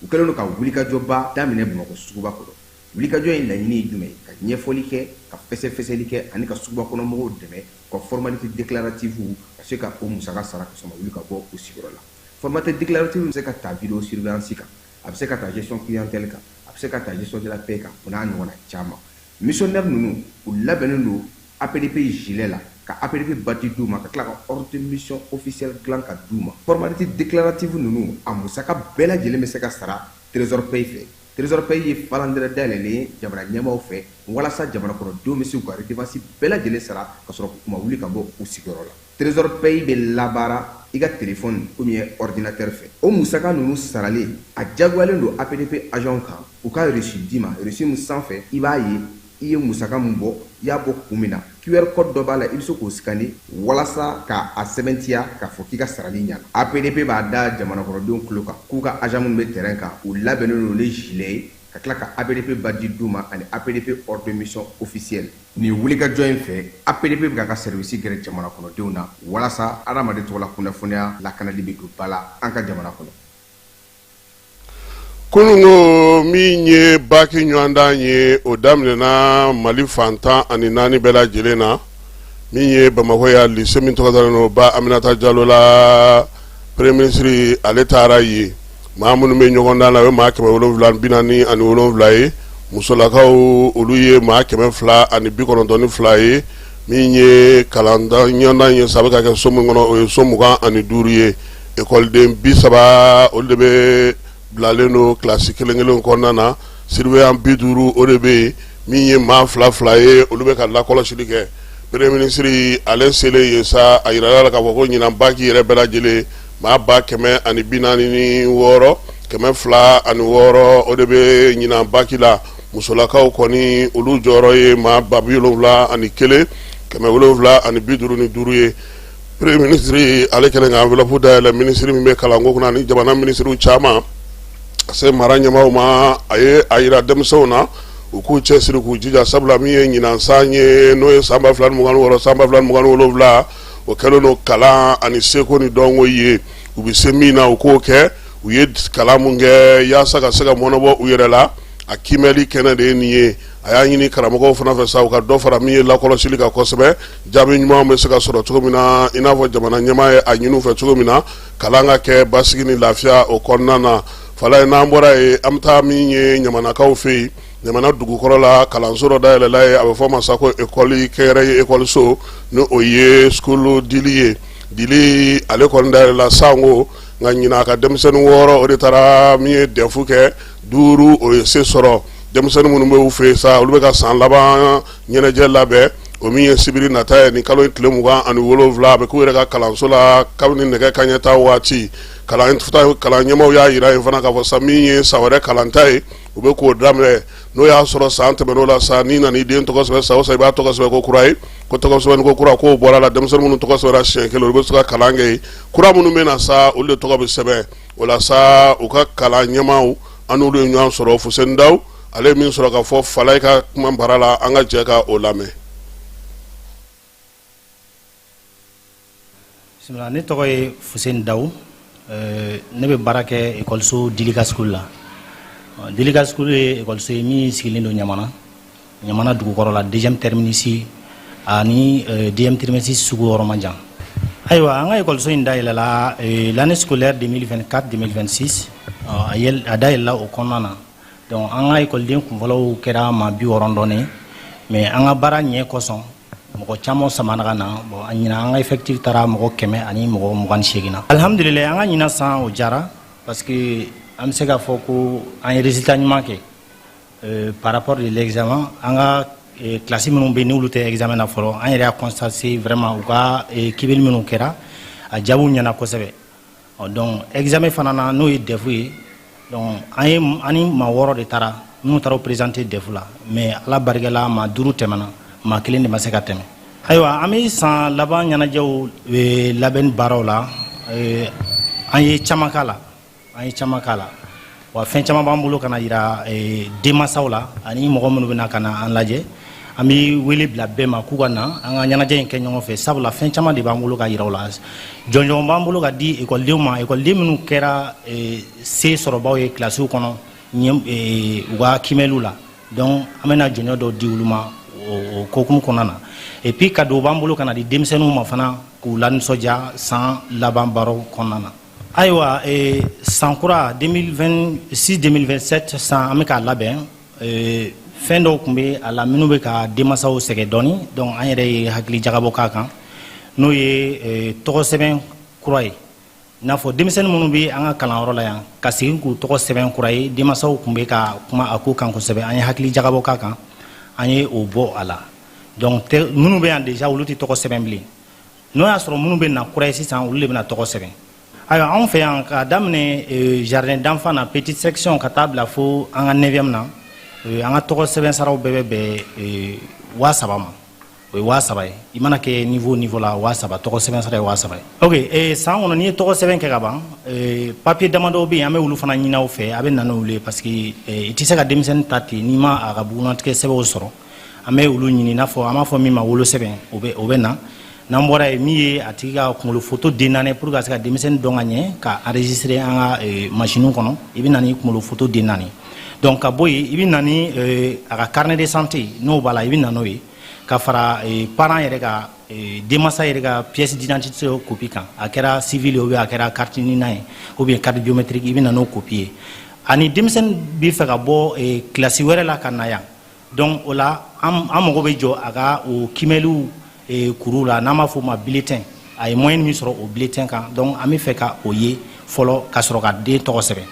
S11: u kɛlen don ka wulikajɔba daminɛ Bamakɔ suguba kɔnɔ wulikajɔ in laɲini ye jumɛn ye ka ɲɛfɔli kɛ ka fɛsɛfɛsɛli kɛ ani ka suguba kɔnɔ mɔgɔw dɛmɛ ka formalité déclarative ka se ka o musaka sara ka sɔrɔ wuli ka bɔ o sigiyɔrɔ la formalité déclarative bɛ se ka ta vidéo surveillance kan a bɛ se ka ta gestion clientèle kan a bɛ se ka ta gestion de la paix kan o n'a ɲɔgɔnna caman missionnaire ninnu u labɛnnen don APDP gilet la ka APDP bati d'u ma ka tila ka ordre de mission officielle dilan ka d'u ma formalité déclarative ninnu a musaka bɛɛ lajɛlen bɛ se ka sara trésor pays fɛ trésor pays ye falandɛrɛ dayɛlɛlen ye jamana ɲɛmaaw fɛ walasa jamana kɔnɔdenw bɛ se k'u ka redevance bɛɛ lajɛlen sara ka sɔrɔ u ma wuli ka bɔ u sigiyɔrɔ la trésor paye bɛ labara i ka téléphone ou bien ordinateur fɛ o musaka ninnu sarali a jagoyalen don APDP agent kan u ka reçu d'i ma reçu min sanfɛ i b'a ye i ye musaka min bɔ i y'a bɔ kun min na QR code dɔ b'a la i bɛ se k'o scanner walasa ka a sɛbɛntiya k'a fɔ k'i ka sarali ɲɛna APDP b'a da jamanakɔnɔdenw tulo kan k'u ka agent minnu bɛ terrain kan u labɛnnen don ni gilet ye ka tila ka APDP badge d'u ma ani APDP ordre de mission officielle nin wulikajɔ in fɛ APDP bɛ ka service gɛrɛ jamana kɔnɔdenw na walasa adamaden tɔgɔ la kunnafoniya lakanali bɛ don ba la an ka jamana kɔnɔ.
S4: Kunungo min ye baki ɲɔgɔn dan ye o daminɛna Mali fantan ani 4 bɛɛ lajɛlen na min ye Bamakɔ ya lycée min tɔgɔ dalen don Ba Aminata Diallo la premier ministre ale taara ye maa minnu bɛ ɲɔgɔn dan la o ye maa 747 ye musolakaw olu ye maa 292 ye min ye kalanda ɲɔgɔndan ye sabu ka kɛ so min kɔnɔ o ye so 25 ye écoleden 30 olu de bɛ bilalen do classe kelen kɔnɔna na surveillant 50 o de bɛ min ye maa 2 ye olu bɛ ka lakɔlɔsili kɛ premier ministre ale selen ye sa a yirala k'a fɔ ko ɲinan baki yɛrɛ bɛɛ lajɛlen maa 146 206 o de bɛ ɲinan baki la musolakaw kɔni olu jɔyɔrɔ ye maa 71 755 ye premier ministre ale kɛlen ka enveloppe dayɛlɛ ministre min bɛ kalanko kunna ani jamana ministre caman se mara ɲɛmaaw ma a ye a yira denmisɛnw na u k'u cɛsiri k'u jija sabula min ye ɲinan san ye n'o ye san 2026 san 2027 o kɛlen no kalan ani seko ni dɔnko ye u bɛ se min na u k'o kɛ u ye kalan mun kɛ yaasa ka se ka mɔnɔbɔ u yɛrɛ la a kimɛli kɛnɛ de ye nin ye a y'a ɲini karamɔgɔw fana fɛ sa u ka dɔ fara min ye lakɔlɔsili kan kosɛbɛ jaabi ɲuman bɛ se ka sɔrɔ cogo min na i n'a fɔ jamana ɲɛmaa ye a ɲini u fɛ cogo min na kalan ka kɛ basigi ni lafiya o kɔnɔna na fala ye n'an bɔra ye an bɛ taa min ye ɲamanakaw fɛ yen ɲamana dugukɔrɔ la kalanso dɔ dayɛlɛla ye a bɛ fɔ ma sa ko ekɔli kɛyɛrɛ ye ekɔliso ni o ye skulu dili ye dili ale kɔni dayɛlɛla sango nka ɲina a ka denmisɛnnin 6 o de taara min ye dɛfu kɛ 5 o ye se sɔrɔ denmisɛnnin minnu bɛ u fɛ sa olu bɛ ka san laban ɲɛnajɛ labɛn o min ye sibiri nata ye ni kalo tile 27 a bɛ k'u yɛrɛ ka kalanso la kabini nɛgɛ kanɲɛ ta waati kalan ɲɛmaaw y'a yira yen fana k'a fɔ sa min ye san wɛrɛ kalanta ye u bɛ k'o daminɛ n'o y'a sɔrɔ san tɛmɛn'o la sa n'i nana i den tɔgɔ sɛbɛn sa o sa i b'a tɔgɔ sɛbɛn ko kura ye ko tɔgɔ sɛbɛnni ko kura k'o bɔra la denmisɛnnin minnu tɔgɔ sɛbɛnna siɲɛ kelen olu bɛ se ka kalan kɛ yen kura minnu bɛ na sa olu de tɔgɔ bɛ sɛbɛn o la sa u ka kalan ɲɛmaaw an n'olu ye ɲɔgɔn sɔrɔ Fuseni Dawu ale ye min sɔrɔ ka fɔ Falaye ka kuma bara la an ka jɛ ka o lamɛn.
S12: Ne tɔgɔ ye Fuseni Dawu ne bɛ baara kɛ ekɔliso Dilika School la Dilika School ye ekɔliso ye min sigilen don Ɲamana dugukɔrɔ la deuxième terminus ani deuxième terminus sugu yɔrɔ man jan ayiwa an ka ekɔliso in dayɛlɛla l'année scolaire 2024-2026 a dayɛlɛla o kɔnɔna na donc an ka ekɔliden kunfɔlɔw kɛra maa 60 dɔɔnin mais an ka baara ɲɛ kosɔn mɔgɔ caman samana ka na bon a ɲina an ka effectif taara mɔgɔ 100 ani mɔgɔ 28 na alhamdulillah an ka ɲina san o jara parce que an bɛ se ka fɔ ko an ye résultat ɲuman kɛ par rapport de l'examen an ka classe minnu bɛ n'olu tɛ examen na fɔlɔ an yɛrɛ y'a constaté vraiment u ka kibeli minnu kɛra a jaabiw ɲɛna kosɛbɛ donc examen fana na n'o ye DEF ye donc an ni maa 6 de taara minnu taara présenter DEF la mais ala barikala maa 5 tɛmɛna maa 1 de ma se ka tɛmɛ ayiwa an bɛ san laban ɲɛnajɛw labɛnni baaraw la an ye caman k'a la wa fɛn caman b'an bolo ka na yira denmansaw la ani mɔgɔ minnu bɛ na ka na an lajɛ an bɛ wele bila bɛɛ ma k'u ka na an ka ɲɛnajɛ in kɛ ɲɔgɔn fɛ sabula fɛn caman de b'an bolo ka yira u la jɔnjɔn b'an bolo ka di ekɔlidenw ma ekɔliden minnu kɛra se sɔrɔbaw ye kilasiw kɔnɔ u ka kimɛliw la donc an bɛna jɔnjɔn dɔw di olu ma o kokumu kɔnɔna na et puis ka dɔw b'an bolo ka na di denmisɛnninw ma fana k'u lanisɔndiya san laban baaraw kɔnɔna na ayiwa san kura 2026-2027 san an bɛ k'a labɛn fɛn dɔw tun bɛ a la minnu bɛ ka denmansaw sɛgɛn dɔɔni donc an yɛrɛ ye hakili jagabɔ k'a kan n'o ye tɔgɔ sɛbɛn kura ye i n'a fɔ denmisɛnnin minnu bɛ an ka kalanyɔrɔ la yan ka segin k'u tɔgɔ sɛbɛn kura ye denmansaw tun bɛ ka kuma a ko kan kosɛbɛ an ye hakili jagabɔ k'a kan an ye o bɔ a la donc minnu bɛ yan déjà olu tɛ tɔgɔ sɛbɛn bilen n'o y'a sɔrɔ minnu bɛ na kura ye sisan olu de bɛna tɔgɔ sɛbɛn. Ayiwa anw fɛ yan ka daminɛ jardin d'enfant na petite section ka taa bila fo an ka 9e na an ka tɔgɔ sɛbɛn saraw bɛɛ bɛ bɛn 3000 ma. O ye 3000 ye. I mana kɛ niveau la 3000 tɔgɔ sɛbɛn sara ye 3000 ye. Ok san kɔnɔ n'i ye tɔgɔ sɛbɛn kɛ ka ban papier damadɔ bɛ yen an bɛ olu fana ɲini aw fɛ a bɛ na n'olu ye parce que i tɛ se ka denmisɛnnin ta ten n'i ma a ka bugunatigɛ sɛbɛnw sɔrɔ an bɛ olu ɲini i n'a fɔ an b'a fɔ min ma wolo sɛbɛn o bɛ na n'an bɔra yen min ye a tigi ka kunkolo photo den4 pour que ka se ka denmisɛnnin dɔn ka ɲɛ ka enregistrer an ka machine kɔnɔ i bɛ na ni kunkolo photo den4 donc ka bɔ yen i bɛ na ni a ka carnet de santé n'o b'a la i bɛ na n'o ye ka fara parent yɛrɛ ka denmansa yɛrɛ ka pièce d'identité copie kan a kɛra civil ou bien a kɛra carte nina ye ou bien carte biométrique i bɛ na n'o copie ye ani denmisɛnnin bɛ fɛ ka bɔ classe wɛrɛ la ka na yan donc o la an mago bɛ jɔ a ka o kimɛliw kuru la n'an b'a fɔ o ma bulletin a ye moyenne min sɔrɔ o bulletin kan donc an bɛ fɛ ka o ye fɔlɔ ka sɔrɔ ka den tɔgɔ sɛbɛn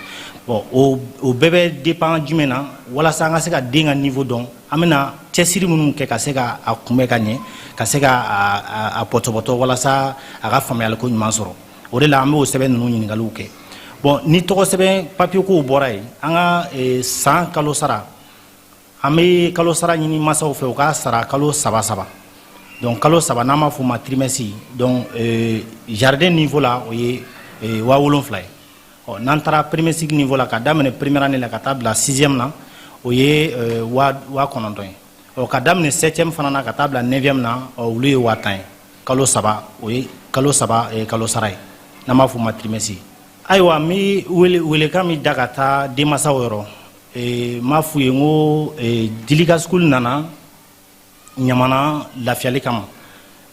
S12: bon o bɛɛ bɛ dépend jumɛn na walasa an ka se ka den ka niveau dɔn an bɛna cɛsiri minnu kɛ ka se ka a kunbɛ ka ɲɛ ka se ka a pɔtɔpɔtɔ walasa a ka faamuyaliko ɲuman sɔrɔ o de la an bɛ o sɛbɛn ninnu ɲininkaliw kɛ bon ni tɔgɔ sɛbɛn papier kow bɔra yen an ka san kalo sara an bɛ kalo sara ɲini masaw fɛ u ka sara kalo 3 donc kalo 3 n'an b'a fɔ o ma trimestre donc jardin niveau la o ye 7000 ye n'an taara premier cycle niveau la ka daminɛ première année la ka taa bila 6e na o ye 900 ye ka daminɛ 7e fana na ka taa bila 9e na olu ye 1000 ye kalo 3 o ye kalo 3 kalo sara ye n'an b'a fɔ o ma trimestre ayiwa n bɛ welekan min da ka taa denmansaw yɔrɔ n b'a f'u ye n ko Dilika school nana ɲamana lafiyali kama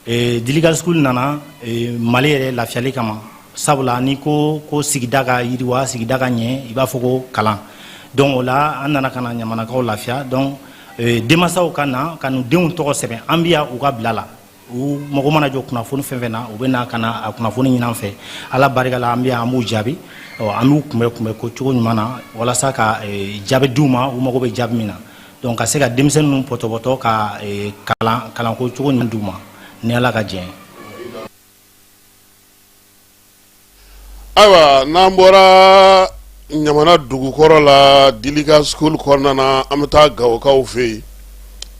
S12: Dilika school nana Mali yɛrɛ lafiyali kama sabula ni ko sigida ka yiriwa sigida ka ɲɛ i b'a fɔ ko kalan donc o la an nana ka na ɲamanakaw lafiya donc denmansaw ka na ka n'u denw tɔgɔ sɛbɛn an bɛ yan u ka bila la u mago mana jɔ kunnafoni fɛn fɛn na u bɛ na ka na a kunnafoni ɲini an fɛ ala barika la an bɛ yan an b'u jaabi an b'u kunbɛ ko cogo ɲuman na walasa ka jaabi d'u ma u mago bɛ jaabi min na donc ka se ka denmisɛnnin ninnu pɔtɔpɔtɔ ka kalanko cogo ɲuman d'u ma ni ala ka jɛn ye.
S4: Ayiwa n'an bɔra ɲamana dugukɔrɔ la Dilika school kɔnɔna na an bɛ taa Gawokaw fɛ yen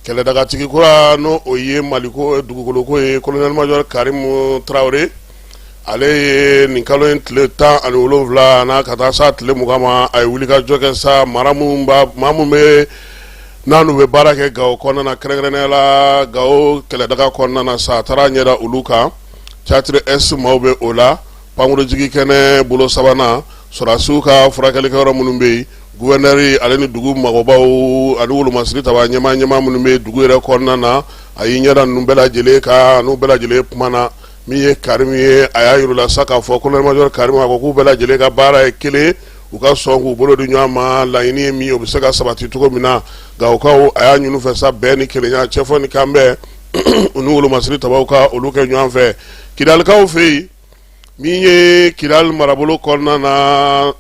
S4: kɛlɛdagatigi kura n'o o ye Maliko dugukoloko ye colonel major Karimu Traoré ale ye nin kalo in tile 17 n'a ka taa sa tile 20 ma a ye wulikajɔ kɛ sa maa mun bɛ n'anu bɛ baara kɛ Gawo kɔnɔna na kɛrɛnkɛrɛnnenya la Gawo kɛlɛdaga kɔnɔna na sa a taara ɲɛda olu kan Teatre S maaw bɛ o la pankurojigi kɛnɛ bolo 3nan sɔrɔdasiw ka furakɛlikɛyɔrɔ minnu bɛ yen gouverneur ale ni dugu magobaw ani wolomasiri taba ɲɛmaa minnu bɛ dugu yɛrɛ kɔnɔna na a y'i ɲɛda ninnu bɛɛ lajɛlen kan n'u bɛɛ lajɛlen kumana min ye Karimu ye a y'a yir'u la sa k'a fɔ colonel major Karimu a ko k'u bɛɛ lajɛlen ka baara ye kelen u ka sɔn k'u bolo di ɲɔgɔn ma laɲini ye min ye u bɛ se ka sabati cogo min na Gawokaw a y'a ɲini u fɛ sa bɛɛ ni kelenya cɛfɔ ni kanbɛn u ni wolomasiri tabaw ka olu kɛ ɲɔgɔn fɛ Kidalikaw fɛ yen min ye Kidal marabolo kɔnɔna na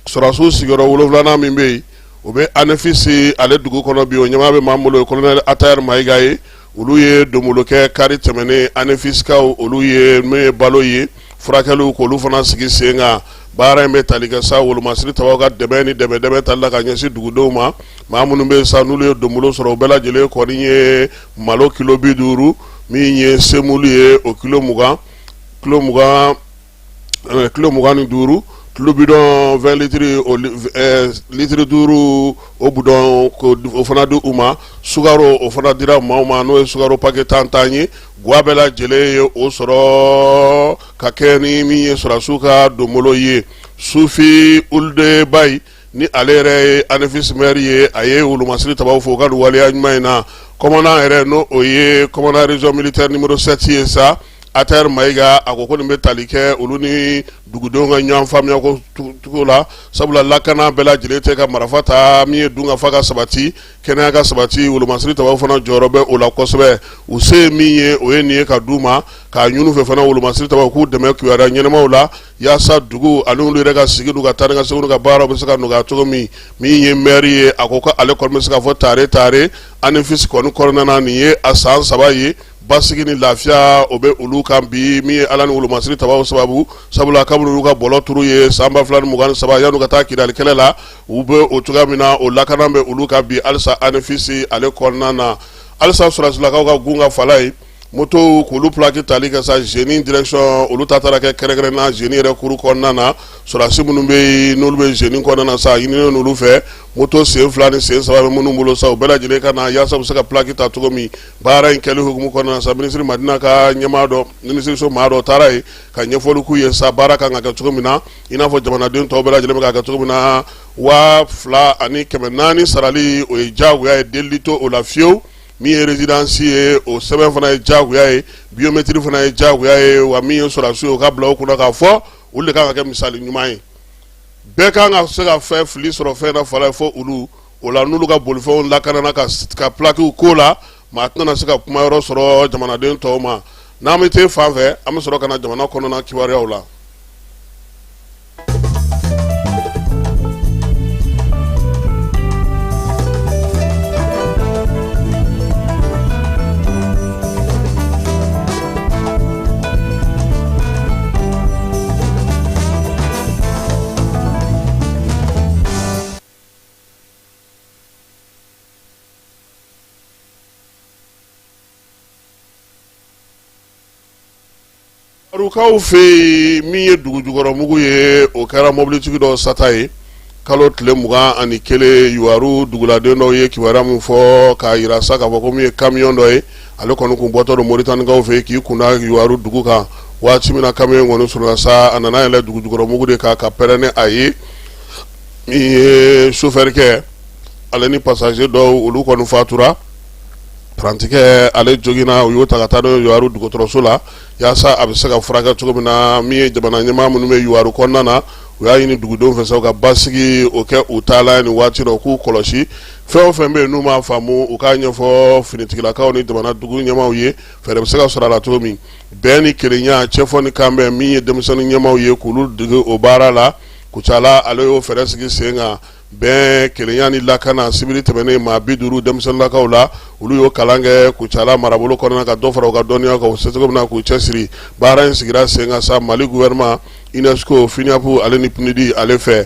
S4: sɔrɔdasiw sigiyɔrɔ 7nan min bɛ yen o bɛ ANEFIS ale dugu kɔnɔ bi o ɲɛmaa bɛ maa min bolo o ye colonel Atayɛri Mayiga ye olu ye donbolo kɛ kari tɛmɛnen ANEFIS kaw olu ye min ye balo ye furakɛliw k'olu fana sigi sen kan baara in bɛ tali kɛ sa wolomasiri tabaw ka dɛmɛ ni dɛmɛ tali la ka ɲɛsin dugudenw ma maa minnu bɛ sa n'olu ye donbolo sɔrɔ o bɛɛ lajɛlen kɔni ye malo kilo 50 min ye semulu ye o kilo 20 kilo 25 kilo bidon 20 litres o litre 5 o bidon o fana di u ma sukaro o fana dira maaw ma n'o ye sukaro paquet 10 ye guwa bɛɛ lajɛlen ye o sɔrɔ ka kɛ ni min ye sɔrɔdasiw ka donbolo ye Sufi Ulde Bayi ni ale yɛrɛ ye ANEFIS maire ye a ye wolomasiri tabaw fo ka waleya ɲuman in na commandant yɛrɛ n'o o ye commandant région militaire numéro 7 ye sa Atayɛri Mayiga a ko nin bɛ tali kɛ olu ni dugudenw ka ɲɔgɔn faamuya ko cogo la sabula lakana bɛɛ lajɛlen tɛ ka marifa ta min ye dunkafa ka sabati kɛnɛya ka sabati wolomasiri tabaw fana jɔyɔrɔ bɛ o la kosɛbɛ u se ye min ye o ye nin ye ka d'u ma k'a ɲini fɛ fana wolomasiri tabaw k'u dɛmɛ kibaruya ɲɛnamaw la yaasa dugu ani olu yɛrɛ ka sigi n'u ka taa ni ka segin n'u ka baaraw bɛ se ka nɔgɔya cogo min ye maire ye a ko ale kɔni bɛ se ka fɔ tare ANEFIS kɔni kɔnɔna na nin ye a san 3 ye basigi ni lafiya o bɛ olu kan bi min ye ala ni wolomasiri tabaw sababu sabula kabini olu ka bɔlɔ turu ye san 2023 yan'u ka taa kidali la u bɛ o cogoya min na o lakana bɛ olu kan bi halisa anifisi ale kɔnɔna na halisa sɔrɔsilakaw ka gun ka fala ye moto k'olu plaki tali kɛ sa jeune direction olu ta taara kɛ kɛrɛnkɛrɛnna jeune yɛrɛ kuru kɔnɔna na sɔrɔsi minnu bɛ yen n'olu bɛ jeune kɔnɔna na sa ɲininen n'olu fɛ moto sen 2 ni sen 3 bɛ minnu bolo sa u bɛɛ lajɛlen ka na yaasa u bɛ se ka plaki ta cogo min baara in kɛli hukumu kɔnɔna na sa minisiri Madina ka ɲɛmaa dɔ minisiriso maa dɔ taara yen ka ɲɛfɔli k'u ye sa baara kan ka kɛ cogo min na i n'a fɔ jamanaden tɔw bɛɛ lajɛlen bɛ ka kɛ cogo min na 2,400 sarali o ye diyagoya ye delili to o la fiyewu min ye résidence ye o sɛbɛn fana ye diyagoya ye biométrie fana ye diyagoya ye wa min ye sɔrɔdasi ye o ka bila o kunna k'a fɔ olu de kan ka kɛ misali ɲuman ye bɛɛ kan ka se ka fɛn fili sɔrɔ fɛn na fala fɔ olu o la n'olu ka bolifɛnw lakanana ka plakiw ko la maa tɛna se ka kuma yɔrɔ sɔrɔ jamanaden tɔw ma n'an bɛ te fan fɛ an bɛ sɔrɔ ka na jamana kɔnɔna kibaruyaw la. Arukaw fɛ min ye dugujukɔrɔmugu ye o kɛra mobilitigi dɔ sata ye kalo tile 21 Yuwaru duguladen dɔw ye kibaruya min fɔ k'a yira sa k'a fɔ ko min ye camion dɔ ye ale kɔni kun bɔtɔ don Moritanikaw fɛ k'i kunda Yuwaru dugu kan waati min na camion kɔni sɔrɔla sa a nana yɛlɛ dugujukɔrɔmugu de kan ka pɛrɛnni a ye min ye chauffeur kɛ ale ni passager dɔw olu kɔni fatura prantikɛ ale jogina u y'o ta ka taa n'o Yuwaru dugutɔrɔso la yaasa a bɛ se ka furakɛ cogo min na min ye jamana ɲɛmaa minnu bɛ Yuwaru kɔnɔna na u y'a ɲini dugudenw fɛ sa u ka basigi o kɛ u taala nin waati dɔ k'u kɔlɔsi fɛn o fɛn bɛ yen n'u m'a faamu u k'a ɲɛfɔ finitigilakaw ni jamana dugu ɲɛmaaw ye fɛɛrɛ bɛ se ka sɔrɔ a la cogo min bɛn ni kelenya cɛfɔ ni kanbɛn min ye denmisɛnnin ɲɛmaaw ye k'olu dege o baara la Kucala ale y'o fɛɛrɛ sigi sen kan bɛn kelenya ni lakana sibiri tɛmɛnen maa 50 denmisɛnninlakaw la olu y'o kalan kɛ Kucala marabolo kɔnɔna ka dɔ fara u ka dɔnniya kan u se cogo min na k'u cɛsiri baara in sigira sen kan sa Mali gouvernement UNESCO FINIAPU ale ni PNUD ale fɛ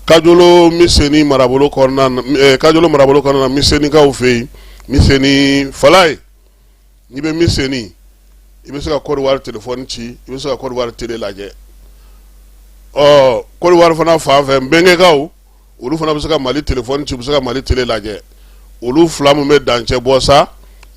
S4: Kajolo Miseni marabolo kɔnɔna na Misenikaw fɛ yen Miseni Falaye n'i bɛ Miseni i bɛ se ka Côte d'Ivoire téléphone ci i bɛ se ka Côte d'Ivoire télé lajɛ Côte d'Ivoire fana fan fɛ Mbengekaw olu fana bɛ se ka Mali téléphone ci u bɛ se ka Mali télé lajɛ olu fila min bɛ dancɛ bɔ sa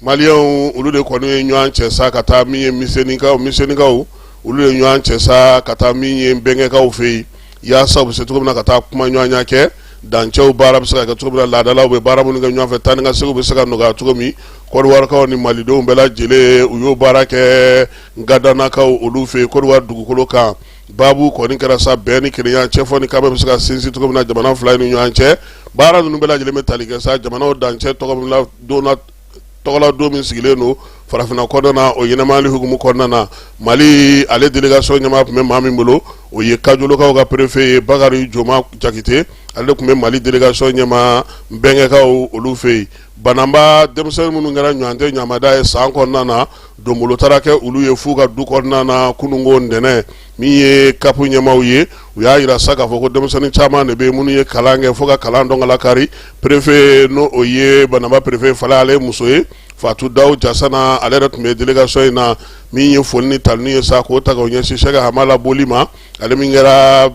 S4: maliyɛnw olu de kɔni ye ɲɔgɔn cɛ sa ka taa min ye Misenikaw olu de ɲɔgɔn cɛ sa ka taa min ye Mbengekaw fɛ yen yaasa u bɛ se cogo min na ka taa kuma ɲɔgɔnya kɛ dancɛw baara bɛ se ka kɛ cogo min na laadalaw bɛ baara minnu kɛ ɲɔgɔn fɛ taa ni ka seginw bɛ se ka nɔgɔya cogo min Côte d'Ivoirekaw ni Malidenw bɛɛ lajɛlen u y'o baara kɛ Gadanakaw olu fɛ yen Côte d'Ivoire dugukolo kan babu kɔni kɛra sa bɛn ni kelenya cɛfɔ ni kanbɛn bɛ se ka sinsin cogo min na jamana fila ni ɲɔgɔn cɛ baara ninnu bɛɛ lajɛlen bɛ tali kɛ sa jamanaw dancɛ tɔgɔla don min sigilen don farafinna kɔnɔna na o ɲɛnamali hukumu kɔnɔna na Mali ale délégation ɲɛmaa tun bɛ maa min bolo o ye Kajolokaw ka préfet ye Bakari Joma Jakite ale de tun bɛ Mali délégation ɲɛmaa Mbengekaw olu fɛ yen Banamba denmisɛnnin minnu kɛra ɲɔgɔnte ɲamada ye san kɔnɔna na donbolo taara kɛ olu ye f'u ka du kɔnɔna na kununko ntɛnɛn min ye kapu ɲɛmaaw ye u y'a yira sa k'a fɔ ko denmisɛnnin caman de bɛ minnu ye kalan kɛ fo ka kalan dɔn ka lakari préfet n'o o ye Banamba préfet Falaye ale muso ye Fatou Daw Jasana ale yɛrɛ tun bɛ délégation in na min ye foli ni talini ye sa k'o ta k'o ɲɛsin Sɛki Hamala boli ma ale min kɛra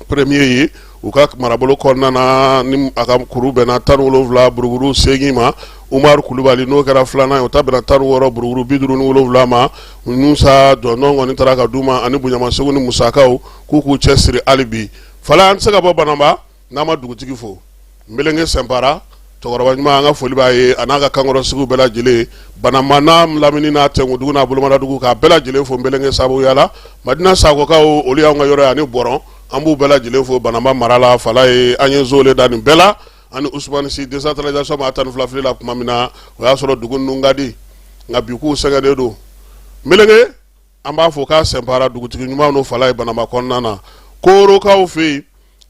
S4: premier ye u ka marabolo kɔnɔna na ni a ka kuru bɛnna 17 buruburu 8 ma Umaru Kulubali n'o kɛra filanan ye o ta bɛnna 16 buruburu 57 ma Nusa Jɔndɔn kɔni taara ka d'u ma ani Bunyamasegu ni Musakaw k'u k'u cɛsiri hali bi Falaye an tɛ se ka bɔ Banamba n'an ma dugutigi fo Mbelenge Sɛnpara cɛkɔrɔba ɲuman an ka foli b'a ye a n'a ka kankɔrɔsigiw bɛɛ lajɛlen Banamba n'a Lamini n'a Tɛnkudugu n'a Bolomadadugu k'a bɛɛ lajɛlen fo Mbelenge sababuya la Madina Sakokaw olu y'anw ka yɔrɔ ye ani Bɔrɔn an b'u bɛɛ lajɛlen fo Banamba mara la Falaye an ye zole da nin bɛɛ la ani Usmani Si décentralisation ma 12 fili la kuma min na o y'a sɔrɔ dugu ninnu ka di nka bi k'u sɛgɛnnen don Mbelenge an b'a fɔ k'a Sɛnpara dugutigi ɲuman n'o Falaye Banamba kɔnɔna na Korokaw fɛ yen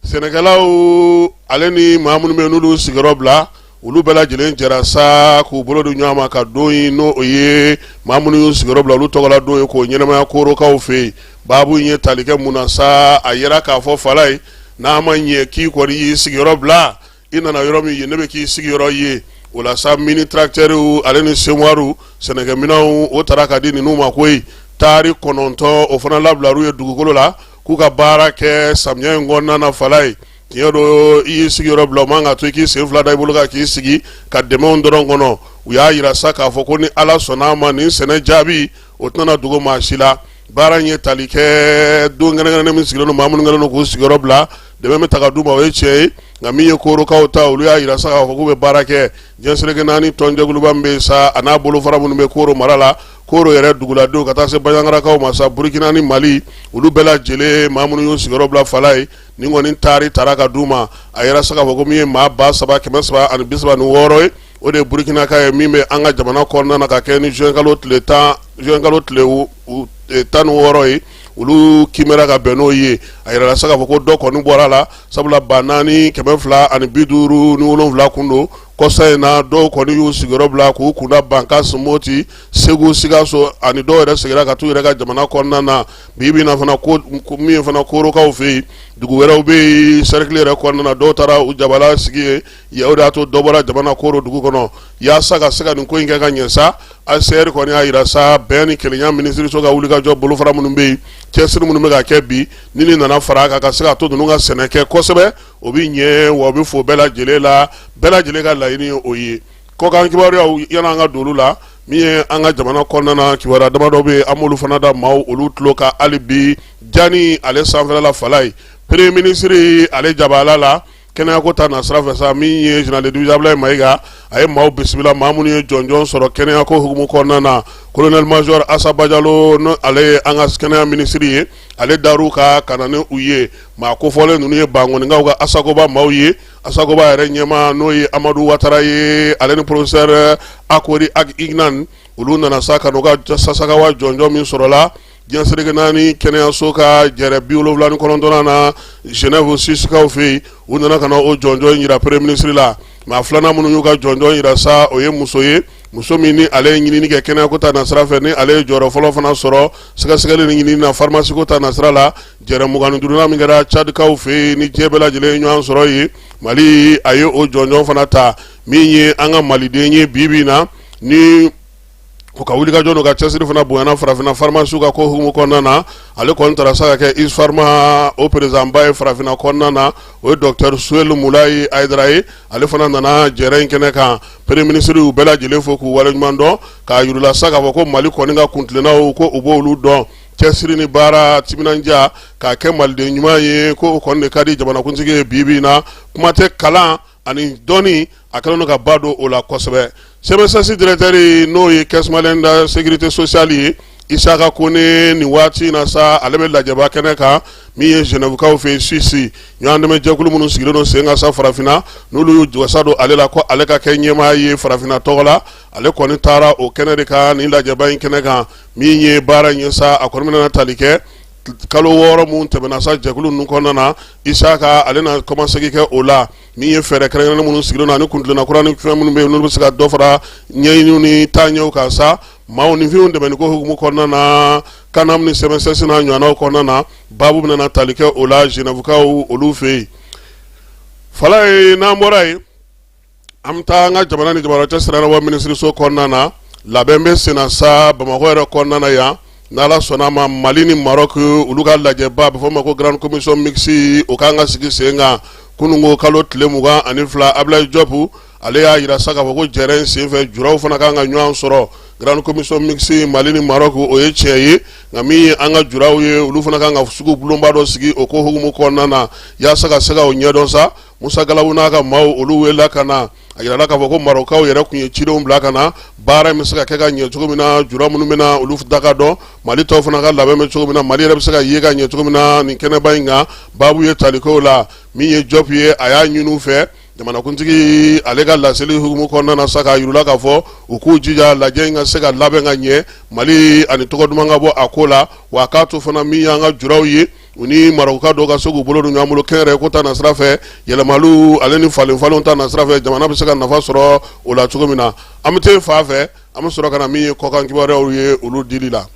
S4: sɛnɛkɛlaw ale ni maa minnu bɛ yen n'olu sigiyɔrɔ bila olu bɛɛ lajɛlen jɛra sa k'u bolo di ɲɔgɔn ma ka don in n'o o ye maa minnu y'u sigiyɔrɔ bila olu tɔgɔla don ye k'o ɲɛnɛmaya korokaw fɛ yen baabu in ye tali kɛ mun na sa a yɛrɛ k'a fɔ Fala ye n'a ma ɲɛ k'i kɔni y'i sigiyɔrɔ bila i nana yɔrɔ min ye ne bɛ k'i sigiyɔrɔ ye o la sa mini tracteurs ale ni semoirs sɛnɛkɛminɛnw o taara ka di ninnu ma koyi taari 9 o fana labilar'u ye dugukolo la k'u ka baara kɛ samiya in kɔnɔna na Fala ye tiɲɛ don i y'i sigiyɔrɔ bila o man ka to i k'i sen fila da i bolo kan k'i sigi ka dɛmɛw dɔrɔn kɔnɔ u y'a yira sa k'a fɔ ko ni Ala sɔnn'a ma nin sɛnɛ jaabi o tɛna dogo maa si la baara in ye tali kɛ don kɛnɛkɛnɛ min sigilen don maa minnu kɛlen don k'u sigiyɔrɔ bila dɛmɛ bɛ ta ka d'u ma o ye tiɲɛ ye nka min ye korokaw ta olu y'a yira sa k'a fɔ k'u bɛ baara kɛ diɲɛseleke naani tɔnjɛkuluba min bɛ yen sa a n'a bolofara minnu bɛ Koro mara la Koro yɛrɛ duguladenw ka taa se Baɲankarakaw ma sa Burukina ni Mali olu bɛɛ lajɛlen maa minnu y'u sigiyɔrɔ bila Fala ye nin kɔni taari taara ka d'u ma a yɛrɛ sa k'a fɔ ko min ye maa 3,336 ye o de ye Burukina ka ye min bɛ an ka jamana kɔnɔna na ka kɛ ni juin kalo tile 16 ye olu kimɛra ka bɛn n'o ye a yɛrɛ sa k'a fɔ ko dɔ kɔni bɔra la sabula 4,257 kun don kɔsa in na dɔw kɔni y'u sigiyɔrɔ bila k'u kunda Bankas Moti Segu Sikaso ani dɔw yɛrɛ segira ka t'u yɛrɛ ka jamana kɔnɔna na bi na fana ko min fana korokaw fɛ yen dugu wɛrɛw bɛ yen cercle yɛrɛ kɔnɔna na dɔw taara u jabala sigi ye o de y'a to dɔ bɔra jamana Koro dugu kɔnɔ yaasa ka se ka nin ko in kɛ ka ɲɛ sa ACR kɔni y'a yira sa bɛn ni kelenya minisiriso ka wulikajɔ bolofara minnu bɛ yen cɛsiri minnu bɛ ka kɛ bi ni nin nana fara a kan ka se ka to ninnu ka sɛnɛ kɛ kosɛbɛ o bɛ ɲɛ wa o bɛ fo bɛɛ lajɛlen la bɛɛ lajɛlen ka laɲini ye o ye kɔkan kibaruyaw yanni an ka don olu la min ye an ka jamana kɔnɔna na kibaruya damadɔ bɛ yen an b'olu fana da maaw olu tulo ka hali bi Jani ale sanfɛla Fala ye premier ministre ale jabala la kɛnɛyako ta na sira fɛ sa min ye général de Abdoulaye Mayiga a ye maaw bisimila maa minnu ye jɔnjɔn sɔrɔ kɛnɛyako hukumu kɔnɔna na colonel major Asaba Jalo no ale ye an ka kɛnɛya ministre ye ale dar'u ka ka na ni u ye maa kofɔlen ninnu ye Bangonikaw ka Asakoba maaw ye Asakoba yɛrɛ ɲɛmaa n'o ye Amadu Watara ye ale ni professeur Akori Ignan olu nana sa ka n'u ka sasakawa jɔnjɔn min sɔrɔla diɲɛseleke naani kɛnɛyaso ka jɛrɛ 79 na Genève sisikaw fɛ yen u nana ka na o jɔnjɔn yira premier ministre la maa filanan minnu y'u ka jɔnjɔn yira sa o ye muso ye muso min ni ale ye ɲinini kɛ kɛnɛyako ta nasira fɛ ni ale ye jɔyɔrɔ fɔlɔ fana sɔrɔ sɛgɛsɛgɛli ni ɲinini na pharmacie ko ta nasira la jɛrɛ 25 min kɛra Tchadikaw fɛ yen ni diɲɛ bɛɛ lajɛlen ye ɲɔgɔn sɔrɔ yen Mali a ye o jɔnjɔn fana ta min ye an ka maliden ye bi na ni o ka wulikajɔ n'u ka cɛsiri fana bonyana farafinna pharmacie ka ko hukumu kɔnɔna na ale kɔni taara sa ka kɛ Isfarma o président ba ye farafinna kɔnɔna na o ye docteur Suel Mulayi Aidara ye ale fana nana jɛrɛ in kɛnɛ kan premier ministre y'u bɛɛ lajɛlen fo k'u waleɲuman dɔn k'a yirula sa k'a fɔ ko Mali kɔni ka kuntilennaw ko u b'olu dɔn cɛsiri ni baara timinanja k'a kɛ maliden ɲuman ye ko o kɔni de ka di jamanakuntigi ye bi na kuma tɛ kalan ani dɔnni a kɛlen don ka ba don o la kosɛbɛ CBSS directeur n'o ye caisse malienne de sécurité sociale ye Isaka Kone ni waati na sa ale bɛ lajɛba kɛnɛ kan min ye Genèvekaw fɛ Suisse ɲɔgɔn dɛmɛ jɛkulu minnu sigilen don sen ka sa farafinna n'olu y'u wasa don ale la ko ale ka kɛ ɲɛmaa ye farafinna tɔgɔ la ale kɔni taara o kɛnɛ de kan nin lajɛba in kɛnɛ kan min ye baara ɲɛ sa a kɔni bɛna tali kɛ kalo 6 mun tɛmɛna sa jɛkulu ninnu kɔnɔna na Isaka ale na kɔmasegi kɛ o la min ye fɛɛrɛ kɛrɛnkɛrɛnnen minnu sigilen don ani kuntilenna kura ni fɛn minnu bɛ yen n'olu bɛ se ka dɔ fara ɲɛɲiniw ni taaɲɛw kan sa maaw ni fɛnw dɛmɛ ni ko hukumu kɔnɔna na kanam ni CBSS n'a ɲɔgɔnnaw kɔnɔna na baabu bɛna tali kɛ o la Genèvekaw olu fɛ yen Fala ye n'an bɔra yen an bɛ taa an ka jamana ni jamana cɛ sirannabɔ minisiriso kɔnɔna na labɛn bɛ sen na sa Bamakɔ yɛrɛ kɔnɔna na yan n'Ala sɔnna ma Mali ni Maroc olu ka lajɛba a bɛ fɔ o ma ko grande commission mixte o kan ka sigi sen kan kunungo kalo tile 22 Ablaye Diop ale y'a yira sa k'a fɔ ko jɛrɛ in senfɛ juraw fana kan ka ɲɔgɔn sɔrɔ grande commission mixte Mali ni Maroc o ye tiɲɛ ye nka min ye an ka juraw ye olu fana kan ka sugu bulonba dɔ sigi o ko hukumu kɔnɔna na yaasa ka se ka o ɲɛdɔn sa Musa Galabu n'a ka maaw olu welela ka na a yirala k'a fɔ ko Marocaw yɛrɛ kun ye cidenw bila ka na baara in bɛ se ka kɛ ka ɲɛ cogo min na jura minnu bɛ na olu da ka dɔn Mali tɔw fana ka labɛn bɛ cogo min na Mali yɛrɛ bɛ se ka ye ka ɲɛ cogo min na nin kɛnɛba in kan baabu ye talikow la min ye Diop ye a y'a ɲini u fɛ jamanakuntigi ale ka laseli hukumu kɔnɔna na sa k'a yirula k'a fɔ u k'u jija lajɛ in ka se ka labɛn ka ɲɛ Mali ani tɔgɔ duman ka bɔ a ko la wa k'a to fana min y'an ka juraw ye u ni marokuka dɔ ka se k'u bolo don ɲɔgɔn bolo kɛnyɛrɛye ko ta na sira fɛ yɛlɛmaliw ale ni falenfalenw ta na sira fɛ jamana bɛ se ka nafa sɔrɔ o la cogo min na an bɛ te fa fɛ an bɛ sɔrɔ ka na min ye kɔkan kibaruyaw ye olu dili la.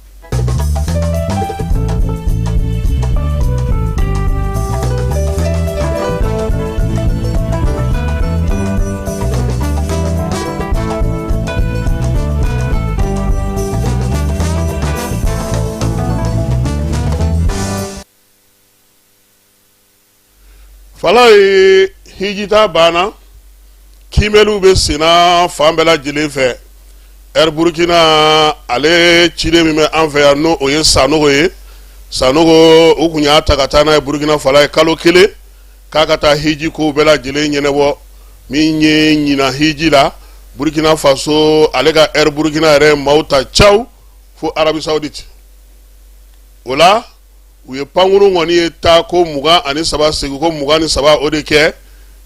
S4: Fala ye hijita bana kimelu be sena fan bɛɛ lajɛlen fɛ Air Burkina ale cilen min bɛ an fɛ yan n'o o ye Sanogo ye Sanogo u kun y'a ta ka taa n'a ye Burkina Fala ye kalo kelen k'a ka taa hiji ko bɛɛ lajɛlen ɲɛnabɔ min ye ɲina hiji la Burkina Faso ale ka Air Burkina yɛrɛ maaw ta caw fo Arabie Saoudite o la u ye pankuru kɔni ye taa ko 23 segi ko 23 o de kɛ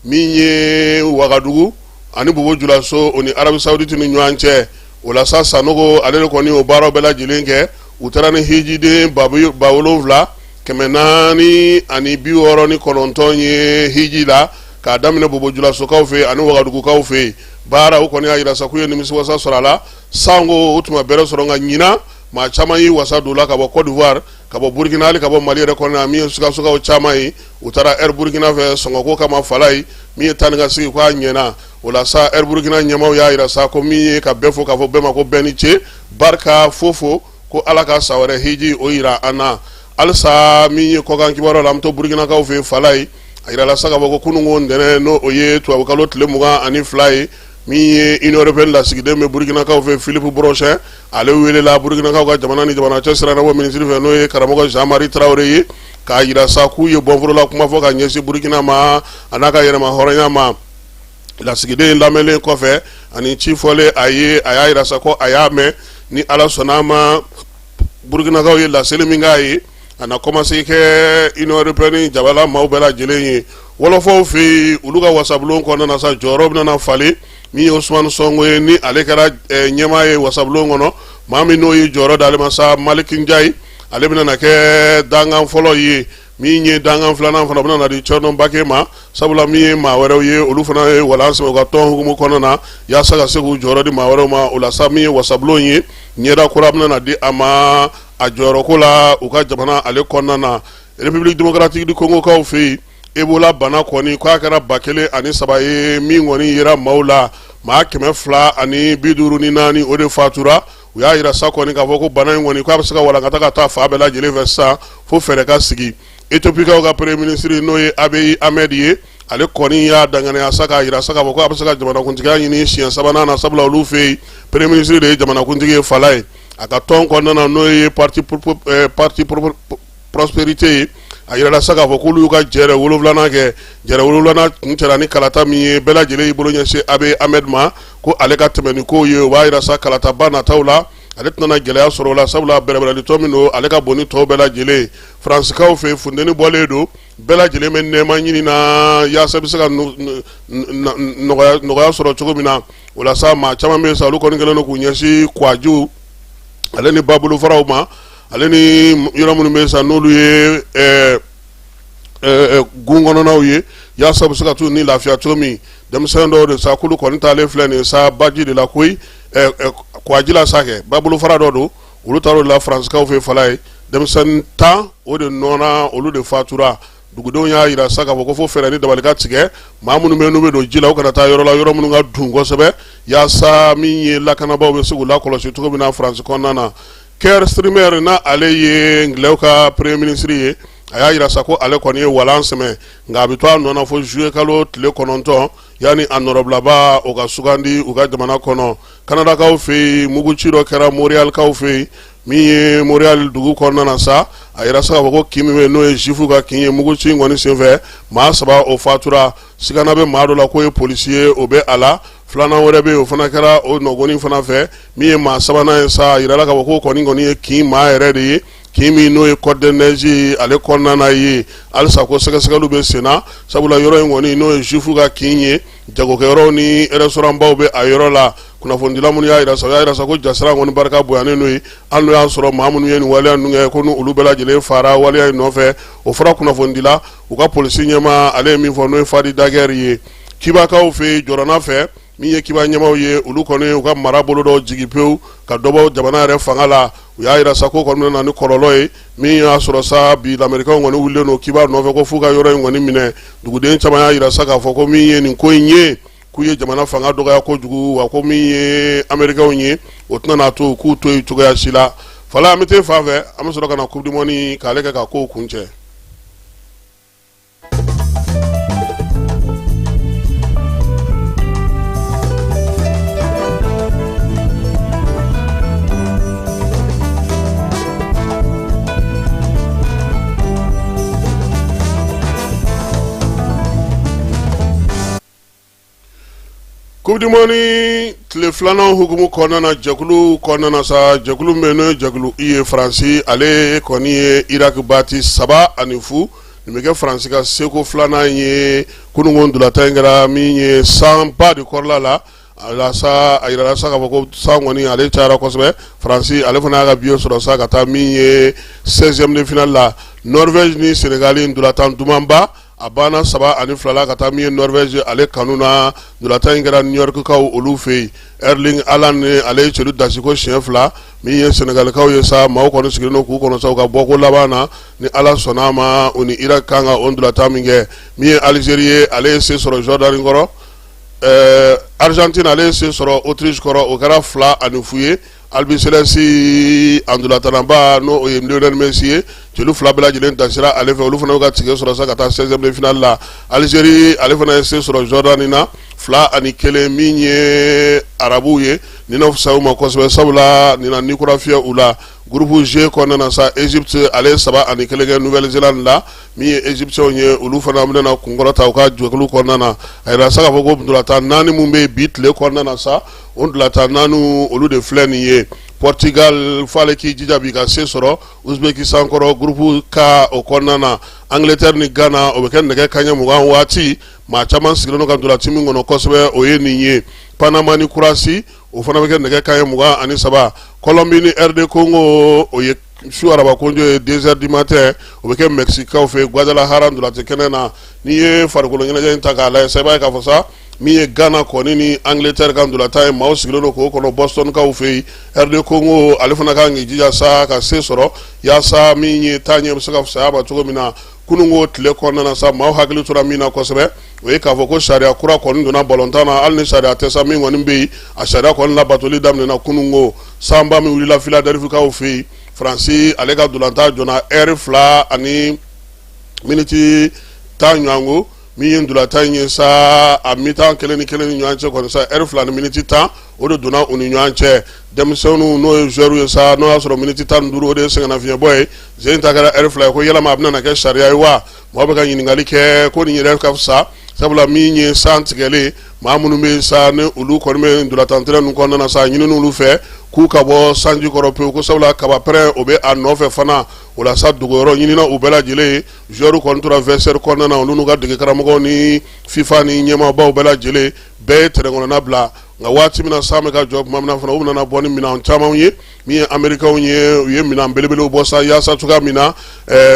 S4: min ye Wagadugu ani Bobo Julaso o ni Arabie Saoudite ni ɲɔgɔn cɛ o la sa Sanogo ale de kɔni o baaraw bɛɛ lajɛlen kɛ u taara ni hijiden 7,400 ani 69 ye hiji la k'a daminɛ Bobo Julasokaw fɛ ani Wagadugukaw fɛ baara o kɔni y'a jira sa k'u ye nimisiwasa sɔrɔ a la sango o tuma bɛrɛ sɔrɔ nka ɲina maa caman yi wasa don la ka bɔ Côte d'Ivoire ka bɔ Burkina hali ka bɔ Mali yɛrɛ kɔnɔ min ye sikasokaw caman ye u taara Air Burkina fɛ sɔngɔko kama Fala ye min ye taa ni ka sigi k'a ɲɛna o la sa Air Burkina ɲɛmaw y'a jira sa ko min ye ka bɛɛ fo k'a fɔ bɛɛ ma ko bɛɛ ni ce barika fofo ko Ala ka sa wɛrɛ hiji o jira an na halisa min ye kɔkan kibaruya la an bɛ to Burkinakaw fɛ Fala ye a jira la sa k'a fɔ ko kununko ntɛnɛn n'o o ye tubabukalo tile 22 ye min ye Union européenne lasigiden bɛ Burkinakaw fɛ Philippe Brochon ale welela Burkinakaw ka jamana ni jamana cɛ siranabɔ minisiri fɛ n'o ye karamɔgɔ Jean-Marie Traoré ye k'a jira sa k'u ye bɔnforola kuma fɔ ka ɲɛsin Burkina ma a n'a ka yɛrɛma hɔrɔnya ma lasigiden lamɛnlen kɔfɛ ani ci fɔlen a y'a jira sa ko a y'a mɛn ni Ala sɔnna ma Burkinakaw ye laseli min k'a ye a na commencé kɛ Union européenne jabala maaw bɛɛ lajɛlen ye wɔlɔfɔw fɛ olu ka wasabulon kɔnɔna na sa jɔyɔrɔ bɛna falen min ye Ousmane Sonko ye ni ale kɛra ɲɛmaa ye wasabulon kɔnɔ maa min n'o ye jɔyɔrɔ d'ale ma sa Maliki Ndiaye ale bɛna na kɛ dangan fɔlɔ ye min ye dangan filanan fana bɛna na di Cɔrɔnɔn Bake ma sabula min ye maa wɛrɛw ye olu fana ye walan sɛbɛn u ka tɔn hukumu kɔnɔna na yaasa ka se k'u jɔyɔrɔ di maa wɛrɛw ma o la sa min ye wasabulon ye ɲɛda kura bɛna na di a ma a jɔyɔrɔko la u ka jamana ale kɔnɔna na République démocratique du Congo kaw fɛ yen Ebola bana kɔni k'a kɛra 1003 ye min kɔni yera maaw la maa 254 o de fatura u y'a jira sa kɔni k'a fɔ ko bana in kɔni k'a bɛ se ka walankata ka taa fa bɛɛ lajɛlen fɛ sisan fo fɛɛrɛ ka sigi Ethiopikaw ka premier ministre n'o ye Abiy Ahmed ye ale kɔni y'a danganiya sa k'a jira sa k'a fɔ ko a bɛ se ka jamanakuntigiya ɲini siɲɛ 3nan na sabula olu fɛ yen premier ministre de ye jamanakuntigi ye Fala ye a ka tɔn kɔnɔna na n'o ye parti prospérité ye a yirala sa k'a fɔ k'olu y'u ka jɛrɛ 7nan kɛ jɛrɛ 7nan kun cɛla ni kalata min ye bɛɛ lajɛlen y'i bolo ɲɛsin Abiy Ahmed ma ko ale ka tɛmɛ ni kow ye o b'a jira sa kalataba nataw la ale tɛna gɛlɛya sɔrɔ o la sabula bɛrɛbɛrɛlitɔ min don ale ka bon ni tɔw bɛɛ lajɛlen Faransikaaw fɛ funteni bɔlen don bɛɛ lajɛlen bɛ nɛɛma ɲini na yaasa bɛ se ka nɔgɔya sɔrɔ cogo min na o la sa maa caman bɛ yen sa olu kɔni kɛlen don k'u ɲɛsin Kouadiou ale ni babolofaraw ma ale ni yɔrɔ minnu bɛ yen sa n'olu ye gun kɔnɔnaw ye yaasa bɛ se ka t'u ni lafiya cogo min denmisɛn dɔw de sa k'olu kɔni taalen filɛ nin ye sa baji de la koyi Kouadji la sa kɛ babolofara dɔ don olu taara o de la Faransikaaw fɛ Fala ye denmisɛnnin 10 o de nɔɔna olu de fatura dugudenw y'a jira sa k'a fɔ ko fo fɛɛrɛ ni dabali ka tigɛ maa minnu bɛ yen n'u bɛ don ji la u kana taa yɔrɔ la yɔrɔ minnu ka dun kosɛbɛ yaasa min ye lakanabaaw bɛ se k'u lakɔlɔsi cogo min na Faransi kɔnɔna na Keir Starmer na ale ye Ngilɛw ka premier ministre ye a y'a jira sa ko ale kɔni ye walan sɛmɛ nka a bɛ to a nɔ na fo juillet kalo tile 9 yanni a nɔrɔbilaba o ka sugandi u ka jamana kɔnɔ Kanadakaw fɛ yen muguci dɔ kɛra Montrealkaw fɛ yen min ye Montreal dugu kɔnɔna na sa a yira sa k'a fɔ ko kin min bɛ yen n'o ye jufu ka kin ye muguci in kɔni senfɛ maa 3 o fatura sigana bɛ maa dɔ la k'o ye polisi ye o bɛ a la filanan wɛrɛ bɛ yen o fana kɛra o nɔgɔnin fana fɛ min ye maa 3nan ye sa a yirala k'a fɔ ko kɔni ye kin maa yɛrɛ de ye kin min n'o ye Côte de Neige ye ale kɔnɔna na ye halisa ko sɛgɛsɛgɛliw bɛ sen na sabula yɔrɔ in kɔni n'o ye jufu ka kin ye jagokɛyɔrɔw ni restaurant baw bɛ a yɔrɔ la kunnafoni lamunu y'a yira sa ko jasira ngoni barka boyanen no ye an no y'a sɔrɔ maa minnu ye nin waleya ninnu kɛ ko n'olu bɛɛ lajɛlen fara waleya in nɔfɛ o fɔra kunnafoni dila u ka polisi ɲɛma ale ye min fɔ n'o ye Fadi Dagɛri ye kibakaw fɛ jɔrɔna fɛ min ye kiba ɲɛmaw ye olu kɔni u ka mara bolo dɔ jigi pewu ka dɔbɔ jamana yɛrɛ fanga la u y'a yira sa ko kɔni bɛna ni kɔlɔlɔ ye min y'a sɔrɔ sa bi lamɛrikaw kɔni wulilen no kiba nɔfɛ ko f'u ka yɔrɔ in kɔni minɛ duguden caman y'a yira sa k'a fɔ ko min ye nin ko in ye k'u ye jamana fanga dɔgɔya kojugu wa ko min ye Amɛrikaw ye o tɛna n'a to k'u to yen cogoya si la fala an bɛ t'e fan fɛ an bɛ sɔrɔ ka na coupe du monde k'ale kɛ ka kow kuncɛ. Coupe du monde tile filanan hukumu kɔnɔna na jɛkulu kɔnɔna na sa jɛkulu min bɛ jɛkulu i ye Faransi ale kɔni ye Irak bati 3-0 nin bɛ kɛ Faransi ka seko filanan ye kununko ndolata in kɛra min ye 100 ba de kɔrɔla la a yirala sa k'a fɔ ko san kɔni ale cayara kosɛbɛ Faransi ale fana y'a ka biye sɔrɔ sa ka taa min ye 16e de finale la Norvège ni Senegal ndolatan dumanba a banna 3-2 la ka taa min ye Norvège ale kanu na ndolatan in kɛra New York kaw olu fɛ yen Erling Haaland ale ye celu dasi ko siɲɛ 2 min ye Senegalikaw ye sa maaw kɔni sigilen don k'u kɔnɔ sa u ka bɔ ko laban na ni Ala sɔnna a ma u ni Irak kan ka o ndolatan min kɛ min ye Algérie ye ale ye se sɔrɔ Jordan kɔrɔ Argentine ale ye se sɔrɔ Autriche kɔrɔ o kɛra 2-0 ye Albiceleste andolatanaba n'o ye Lionel Messi ye celu 2 bɛɛ lajɛlen dasira ale fɛ olu fana ka tigɛ sɔrɔ sa ka taa 16e de finale la Algérie ale fana ye se sɔrɔ Jordan na 2-1 min ye arabuw ye nin na fisaya u ma kosɛbɛ sabula nin na ni kura fiyɛ u la groupe G kɔnɔna na sa Egypte ale ye 3-1 kɛ Nouvelle-Zélande la min ye Egyptiens ye olu fana bɛna kunkɔrɔta u ka jɛkulu kɔnɔna na a yira sa k'a fɔ ko ndolatan 4 mun bɛ bi tile kɔnɔna na sa o ndolatan 4 olu de filɛ nin ye Portugal fale k'i jija bi ka se sɔrɔ Uzbekistan kɔrɔ groupe K o kɔnɔna na Angleterre ni Ghana o bɛ kɛ nɛgɛ kanɲɛ 20 waati maa caman sigilen don ka ndolatan min kɔnɔ kosɛbɛ o ye nin ye Panama ni Kurasi o fana bɛ kɛ nɛgɛ kanɲɛ 23 Colombie ni RD Congo o ye su araba konjo ye 2h du matin o bɛ kɛ Mexicaw fɛ Guadalajara ndolatan kɛnɛ na n'i ye farikolo ɲɛnajɛ in ta k'a lajɛ sa i b'a ye k'a fɔ sa min ye Ghana kɔni ni Angleterre ka ndolatan ye maaw sigilen don k'o kɔnɔ Boston kaw fɛ yen RD Congo ale fana kan k'i jija sa ka se sɔrɔ yaasa min ye taa ɲɛ bɛ se ka fisaya ma cogo min na kununko tile kɔnɔna na sa maaw hakili tora min na kosɛbɛ o ye k'a fɔ ko sariya kura kɔni donna balontan na hali ni sariya tɛ sa min kɔni bɛ yen a sariya kɔni labatoli daminɛna kununko sanba min wulila Philadelphie kaw fɛ yen Faransi ale ka ndolantan jɔna heure 2 ani miniti 10 ɲɔgɔnko min ye ndolatan ye sa a mi-temps 1 ni 1 ni ɲɔgɔn cɛ kɔni sa heure 2 ni miniti 10 o de donna u ni ɲɔgɔn cɛ denmisɛnninw n'o ye joueurs ye sa n'o y'a sɔrɔ miniti 15 o de ye sɛgɛnnafiɲɛbɔ ye sen ta kɛra heure 2 ye ko yalama a bɛna na kɛ sariya ye wa mɔgɔ bɛ ka ɲininkali kɛ ko nin yɛrɛ ka fisa sabula min ye san tigɛlen maa minnu bɛ sa ni olu kɔni bɛ ndolatan tɛrɛ ninnu kɔnɔna na sa ɲinini olu fɛ k'u ka bɔ sanji kɔrɔ pewu ko sabula kaba pɛrɛn o bɛ a nɔfɛ fana o la sa dogoyɔrɔ ɲinina u bɛɛ lajɛlen ye joueurs kɔni tora vestiaire kɔnɔna na olu n'u ka dege karamɔgɔw ni FIFA ni ɲɛmaabaw bɛɛ lajɛlen bɛɛ ye tɛrɛn kɔnɔna bila nka waati min na san bɛ ka jɔ tuma min na fana u nana bɔ ni minɛn camanw ye min ye Amɛrikaw ye u ye minɛn belebelew bɔ sa yaasa cogoya min na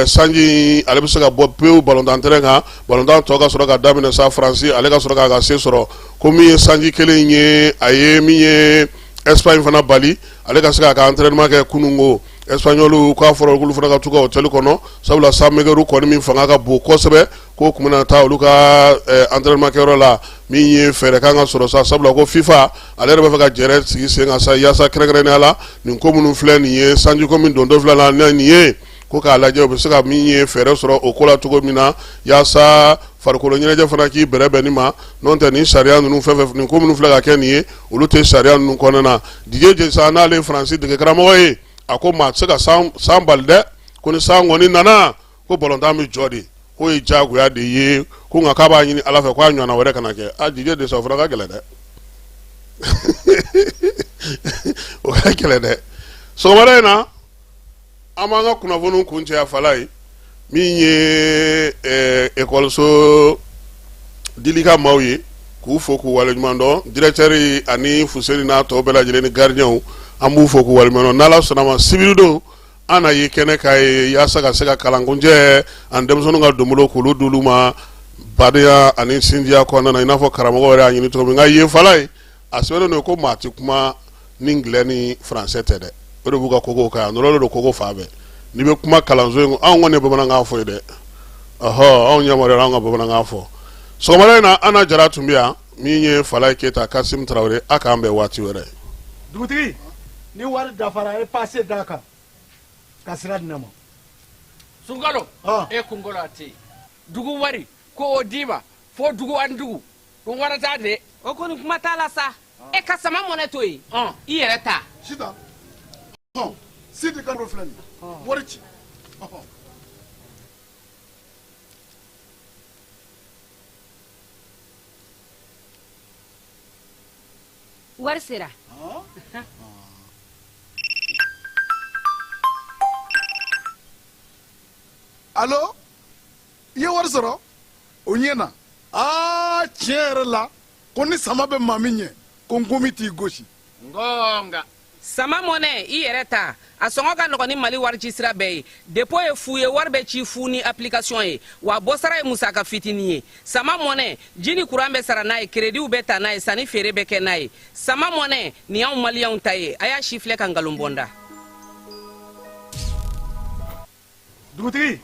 S4: sanji ale bɛ se ka bɔ pewu balontan tɛrɛn kan balontan tɔ ka sɔrɔ ka daminɛ sa Faransi ale ka sɔrɔ k'a ka se sɔrɔ ko min ye sanji kelen ye a ye min ye Espagne fana bali ale ka se k'a ka entraînement kɛ kununko Espagnol k'a fɔra olu fana ka to ka hôtel kɔnɔ sabula sanmɛkɛru kɔni min fanga ka bon kosɛbɛ ko tun bɛna taa olu ka entraînement kɛyɔrɔ la min ye fɛɛrɛ kan ka sɔrɔ sa sabula ko FIFA ale yɛrɛ bɛ fɛ ka jɛrɛ sigi sen kan sa yaasa kɛrɛnkɛrɛnnenya la nin ko minnu filɛ nin ye sanji ko min don dɔ filɛ la nin ye ko k'a lajɛ u bɛ se ka min ye fɛɛrɛ sɔrɔ o ko la cogo min na yaasa farikolo ɲɛnajɛ fana k'i bɛrɛbɛn nin ma n'o tɛ nin sariya ninnu fɛn fɛn nin ko minnu filɛ ka kɛ nin ye olu tɛ sariya ninnu kɔnɔna na Didier Deschamps n'ale ye Faransi dege karamɔgɔ ye a ko maa tɛ se ka san bali dɛ ko ni san kɔni nana ko balontan bɛ jɔ de k'o ye diyagoya de ye ko nka k'a b'a ɲini Ala fɛ k'a ɲɔgɔnna wɛrɛ kana kɛ a Didier Deschamps o fana ka gɛlɛn dɛ o ka gɛlɛn dɛ sɔgɔmada in na an b'an ka kunnafoniw kuncɛ a fala ye min ye ekɔliso dilika maaw ye k'u fo k'u waleɲuman dɔn directeur ani Fuseni n'a tɔ bɛɛ lajɛlen ni gardien an b'u fo k'u waleɲuman dɔn n'Ala sɔnna ma sibiri don an na ye kɛnɛ k'a ye yaasa ka se ka kalankuncɛ ani denmisɛnninw ka donbolo k'olu d'olu ma badenya ani sindiya kɔnɔna na i n'a fɔ karamɔgɔ yɛrɛ y'a ɲini cogo min nka yen fala ye a sɛbɛnnen don ko maa tɛ kuma ni anglais ni français tɛ dɛ o de b'u ka kogow kan yan nɔrɔlen don kogo fan bɛɛ n'i bɛ kuma kalanso in anw kɔni ye bamanankan fɔ ye dɛ anw yamaruyara anw ka bamanankan fɔ sɔgɔmada in na Ana Jara tun bɛ yan min ye Falaye Keyita Kasim Tarawele a k'an bɛn waati wɛrɛ
S6: dugutigi ni wari dafara a ye paase d'a kan ka sira di ne ma
S7: Sunkalo e kunkolo a tɛ yen dugu wari ko o d'i ma fo dugu ani dugu ko wari t'a de
S8: o kɔni kuma t'a la sa e ka sama mɔnɛ to yen i yɛrɛ ta
S6: Sida Sidi kan filɛ nin wari ci
S9: wari sera
S6: allo i ye wari sɔrɔ o ɲɛna tiɲɛ yɛrɛ la ko ni sama bɛ maa min ɲɛ ko nkomi t'i gosi
S8: ngonga sama mɔnɛ i yɛrɛ ta a sɔngɔ ka nɔgɔn ni mali warici sira bɛɛ ye depo ye fu ye wari bɛ ci fu ni application ye wa bɔsara ye musaka fitini ye sama mɔnɛ ji ni kuran bɛ sara n'a ye krediw bɛ ta n'a ye sanni feere bɛ kɛ n'a ye sama mɔnɛ ni y'anw maliyɛnw ta ye a y'a si filɛ ka nkalon bɔnda
S6: dugutigi